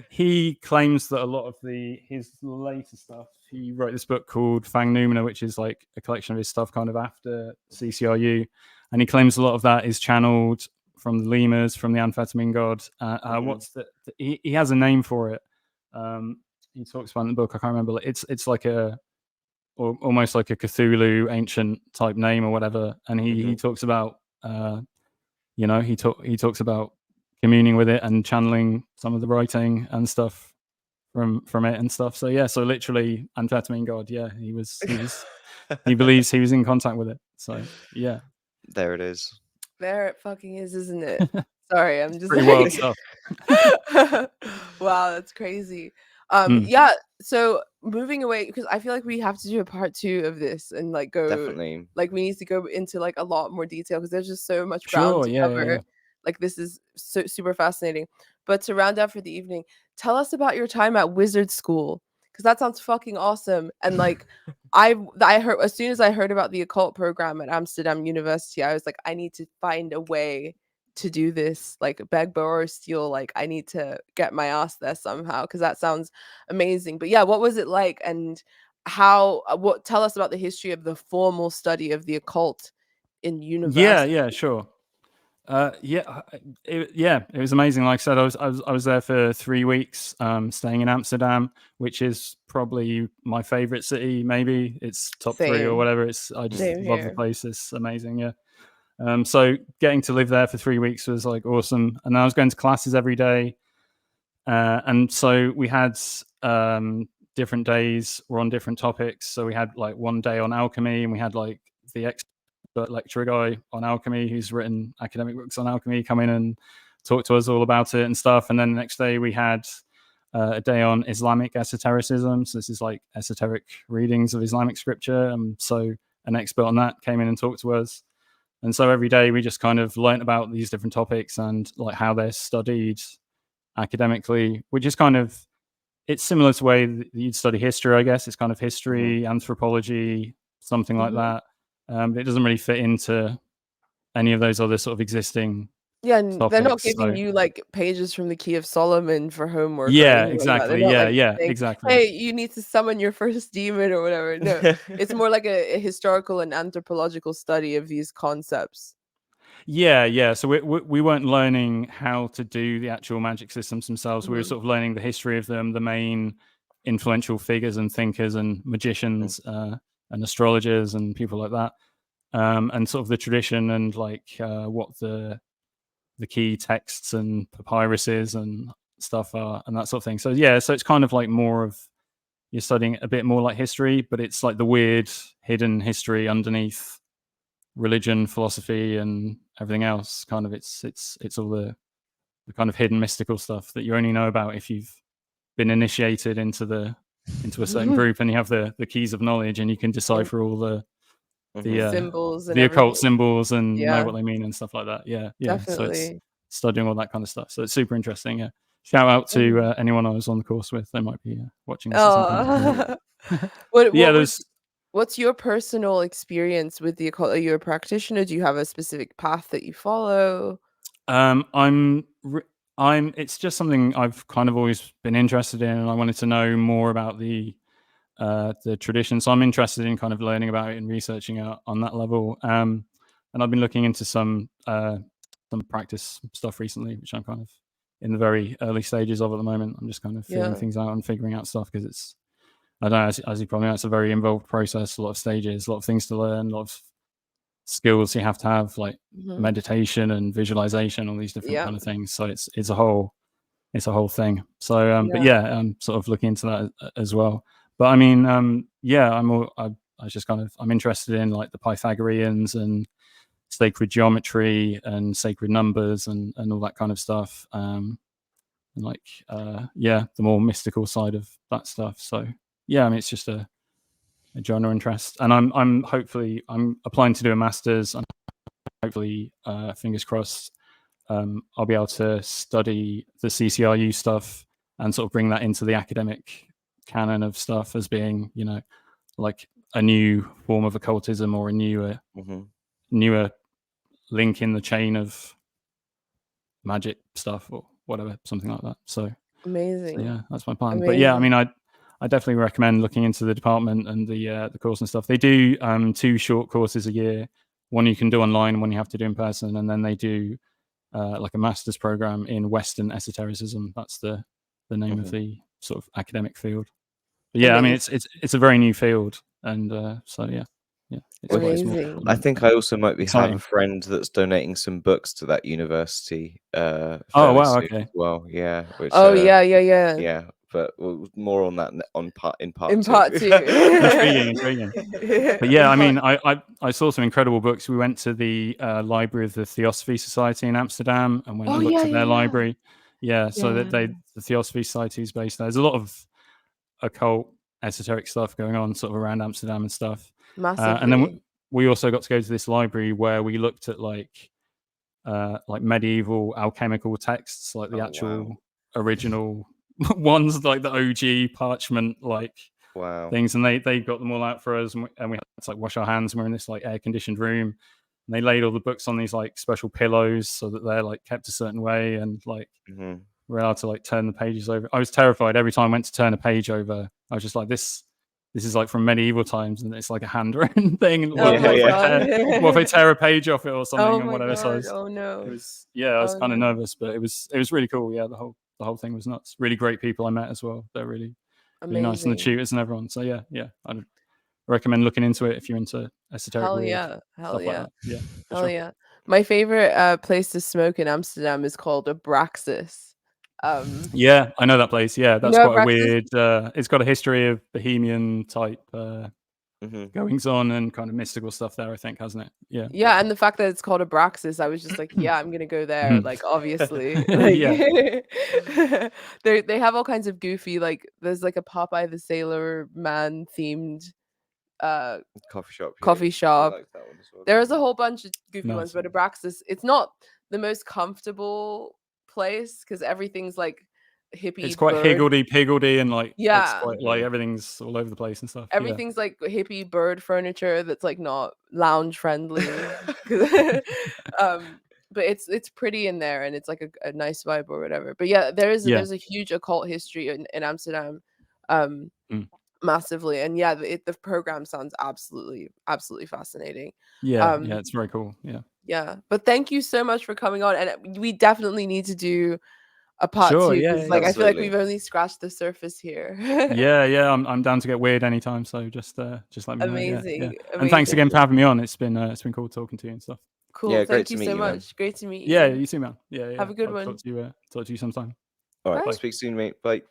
Speaker 3: He claims that a lot of his later stuff, he wrote this book called Fang Noumena, which is like a collection of his stuff kind of after CCRU, and he claims a lot of that is channeled from the lemurs, from the amphetamine god. He has a name for it. He talks about in the book, I can't remember. It's like almost like a Cthulhu ancient type name or whatever, and he talks about he talks about communing with it and channeling some of the writing and stuff from it and stuff. So yeah, so literally amphetamine god. Yeah, he he believes he was in contact with it. So yeah,
Speaker 1: there it is.
Speaker 2: There it fucking is, isn't it? Sorry, I'm just
Speaker 3: pretty wild stuff.
Speaker 2: Wow, that's crazy. Yeah, so moving away, because I feel like we have to do a part 2 of this and like go
Speaker 1: Definitely.
Speaker 2: like we need to go into like a lot more detail because there's just so much ground
Speaker 3: Sure,
Speaker 2: to
Speaker 3: yeah,
Speaker 2: cover.
Speaker 3: yeah.
Speaker 2: Like this is so super fascinating. But to round out for the evening, tell us about your time at wizard school because that sounds fucking awesome. And like I heard as soon as I heard about the occult program at Amsterdam University, I was like, I need to find a way to do this, like beg, borrow, steal. Like I need to get my ass there somehow because that sounds amazing. But yeah, what was it like, and how? What tell us about the history of the formal study of the occult in university?
Speaker 3: Yeah, sure. It was amazing. Like I said, I was there for 3 weeks, staying in Amsterdam, which is probably my favorite city. Maybe it's top 3 or
Speaker 2: Same.
Speaker 3: whatever. I just
Speaker 2: Same
Speaker 3: love the
Speaker 2: here.
Speaker 3: place. It's amazing. Yeah. So getting to live there for 3 weeks was like awesome, and I was going to classes every day, and so we had different days were on different topics. So we had like one day on alchemy, and we had like the expert lecturer guy on alchemy who's written academic books on alchemy come in and talk to us all about it and stuff. And then the next day we had a day on Islamic esotericism. So this is like esoteric readings of Islamic scripture. And so an expert on that came in and talked to us. And so every day we just kind of learnt about these different topics and like how they're studied academically, which is kind of, it's similar to the way that you'd study history, I guess. It's kind of history, anthropology, something like that. But it doesn't really fit into any of those other sort of existing
Speaker 2: Yeah, and they're not
Speaker 3: topics.
Speaker 2: giving you like pages from the Key of Solomon for homework or
Speaker 3: Yeah,
Speaker 2: anything like that. They're
Speaker 3: exactly.
Speaker 2: not like
Speaker 3: Yeah,
Speaker 2: saying,
Speaker 3: exactly.
Speaker 2: "Hey, you need to summon your first demon" or whatever. No, it's more like a historical and anthropological study of these concepts.
Speaker 3: Yeah. So we weren't learning how to do the actual magic systems themselves. We were sort of learning the history of them, the main influential figures and thinkers and magicians and astrologers and people like that, and sort of the tradition and like what the key texts and papyruses and stuff are and that sort of thing. So yeah, so it's kind of like more of, you're studying a bit more like history, but it's like the weird hidden history underneath religion, philosophy, and everything else. Kind of it's all the kind of hidden mystical stuff that you only know about if you've been initiated into a certain group and you have the keys of knowledge and you can decipher all the
Speaker 2: Symbols and
Speaker 3: the occult
Speaker 2: everything.
Speaker 3: symbols and know
Speaker 2: Yeah,
Speaker 3: what they mean and stuff like that. Yeah. So it's
Speaker 2: definitely.
Speaker 3: studying all that kind of stuff. So it's super interesting. Yeah. Shout out to anyone I was on the course with. They might be watching this at some point.
Speaker 2: Oh, what
Speaker 3: Yeah,
Speaker 2: was what's your personal experience with the occult? Are you a practitioner? Do you have a specific path that you follow?
Speaker 3: I'm it's just something I've kind of always been interested in, and I wanted to know more about the tradition. So I'm interested in kind of learning about it and researching it on that level. And I've been looking into some practice stuff recently, which I'm kind of in the very early stages of at the moment. I'm just kind of figuring things out and figuring out stuff because it's, I don't know, as you probably know, it's a very involved process, a lot of stages, a lot of things to learn, a lot of skills you have to have, like meditation and visualization, all these different kind of things. So it's a whole thing. So but yeah, I'm sort of looking into that as well. But I mean, I just kind of, I'm interested in like the Pythagoreans and sacred geometry and sacred numbers and all that kind of stuff. And like the more mystical side of that stuff. So yeah, I mean, it's just a general interest, and I'm hopefully I'm applying to do a master's, and hopefully fingers crossed I'll be able to study the CCRU stuff and sort of bring that into the academic canon of stuff as being, you know, like a new form of occultism or a newer link in the chain of magic stuff or whatever, something like that. So
Speaker 2: Amazing.
Speaker 3: yeah, that's my plan.
Speaker 2: Amazing.
Speaker 3: But yeah, I mean, I definitely recommend looking into the department and the course and stuff. They do 2 short courses a year. One you can do online, one you have to do in person, and then they do like a master's program in Western esotericism. That's the name of the sort of academic field. But yeah, I mean, it's a very new field, and so yeah. yeah, it's
Speaker 1: Wicked.
Speaker 3: quite small.
Speaker 2: Amazing.
Speaker 1: I think I also might have a
Speaker 3: Exciting.
Speaker 1: friend that's donating some books to that university
Speaker 3: Oh
Speaker 1: fairly
Speaker 3: wow,
Speaker 1: soon
Speaker 3: okay.
Speaker 1: as well. Yeah, which
Speaker 2: Oh yeah.
Speaker 1: yeah, but more on that in part
Speaker 2: In
Speaker 1: two.
Speaker 2: part 2.
Speaker 3: Intriguing. But yeah, I
Speaker 2: In
Speaker 3: mean,
Speaker 2: part-
Speaker 3: I saw some incredible books. We went to the library of the Theosophy Society in Amsterdam and went
Speaker 2: Oh
Speaker 3: and looked
Speaker 2: yeah,
Speaker 3: at their
Speaker 2: yeah.
Speaker 3: library. Yeah, so that
Speaker 2: Yeah.
Speaker 3: the Theosophy Society is based there. There's a lot of occult, esoteric stuff going on sort of around Amsterdam and stuff. And then
Speaker 2: Massively.
Speaker 3: we also got to go to this library where we looked at like medieval alchemical texts, like the
Speaker 1: Oh,
Speaker 3: actual original ones, like the OG parchment like
Speaker 1: wow.
Speaker 3: things, and they got them all out for us, and we had to like wash our hands, and we're in this like air conditioned room, and they laid all the books on these like special pillows so that they're like kept a certain way, and like
Speaker 1: Hmm.
Speaker 3: we're allowed to like turn the pages over. I was terrified every time I went to turn a page over. I was just like, this is like from medieval times, and it's like a handwritten thing. And
Speaker 2: Oh my god.
Speaker 3: what if I tear a page off it or something
Speaker 2: Oh
Speaker 3: and
Speaker 2: my
Speaker 3: whatever? So
Speaker 2: god. Oh no.
Speaker 3: it was I was
Speaker 2: Oh
Speaker 3: kind of
Speaker 2: no.
Speaker 3: nervous, but it was really cool. Yeah, the whole thing was nuts. Really great people I met as well. They're really nice, and the
Speaker 2: Amazing.
Speaker 3: tutors and everyone. So yeah, I'd recommend looking into it if you're into esoteric
Speaker 2: Hell
Speaker 3: weird
Speaker 2: yeah. Hell
Speaker 3: stuff like
Speaker 2: yeah.
Speaker 3: that. Yeah, for
Speaker 2: Hell
Speaker 3: sure.
Speaker 2: yeah. My favorite place to smoke in Amsterdam is called Abraxas.
Speaker 3: Yeah, I know that place. Yeah, that's
Speaker 2: know
Speaker 3: quite a
Speaker 2: Abraxas?
Speaker 3: weird. It's got a history of bohemian type
Speaker 1: Hmm.
Speaker 3: goings on and kind of mystical stuff there, I think, hasn't it? Yeah.
Speaker 2: Yeah, and the fact that it's called Abraxas, I was just like, yeah, I'm gonna go there.
Speaker 3: Mhm.
Speaker 2: Like, obviously, like
Speaker 3: Yeah.
Speaker 2: they have all kinds of goofy, like there's like a Popeye the Sailor Man themed uh
Speaker 1: Coffee shop. Yeah.
Speaker 2: coffee
Speaker 1: I
Speaker 2: shop.
Speaker 1: like that one as well.
Speaker 2: There's a whole bunch of goofy ones,
Speaker 3: Nice.
Speaker 2: but Abraxas, it's not the most comfortable place because everything's like hippie
Speaker 3: It's quite
Speaker 2: bird.
Speaker 3: higgledy-piggledy and like it's
Speaker 2: Yeah.
Speaker 3: quite like everything's all over the place and stuff. Yeah.
Speaker 2: Everything's like hippie bird furniture that's like not lounge friendly. But it's pretty in there and it's like a nice vibe or whatever. But yeah,
Speaker 3: Yeah.
Speaker 2: there's a huge occult history in Amsterdam. Um
Speaker 3: Mm.
Speaker 2: Massively. And yeah, the program sounds absolutely fascinating.
Speaker 3: Yeah,
Speaker 2: Um
Speaker 3: it's very cool. Yeah.
Speaker 2: yeah. But thank you so much for coming on. And we definitely need to do a part
Speaker 3: Sure,
Speaker 2: 2
Speaker 3: yeah,
Speaker 2: because
Speaker 3: yeah.
Speaker 2: like I feel like
Speaker 1: Absolutely.
Speaker 2: we've only scratched the surface here.
Speaker 3: Yeah, I'm down to get weird anytime, so just let me know. Yeah.
Speaker 2: Amazing.
Speaker 3: And thanks
Speaker 2: Amazing.
Speaker 3: again for having me on. It's been cool talking to you and stuff.
Speaker 2: Cool.
Speaker 1: Yeah, great
Speaker 2: Thank
Speaker 1: to
Speaker 2: you
Speaker 1: meet
Speaker 2: so
Speaker 1: you, man.
Speaker 2: much. Great to meet
Speaker 3: Yeah,
Speaker 2: you.
Speaker 3: you too, man. Yeah.
Speaker 2: Have a good
Speaker 3: I'll
Speaker 2: one.
Speaker 3: talk to you sometime.
Speaker 1: All right.
Speaker 2: Bye.
Speaker 1: Speak soon, mate. Bye.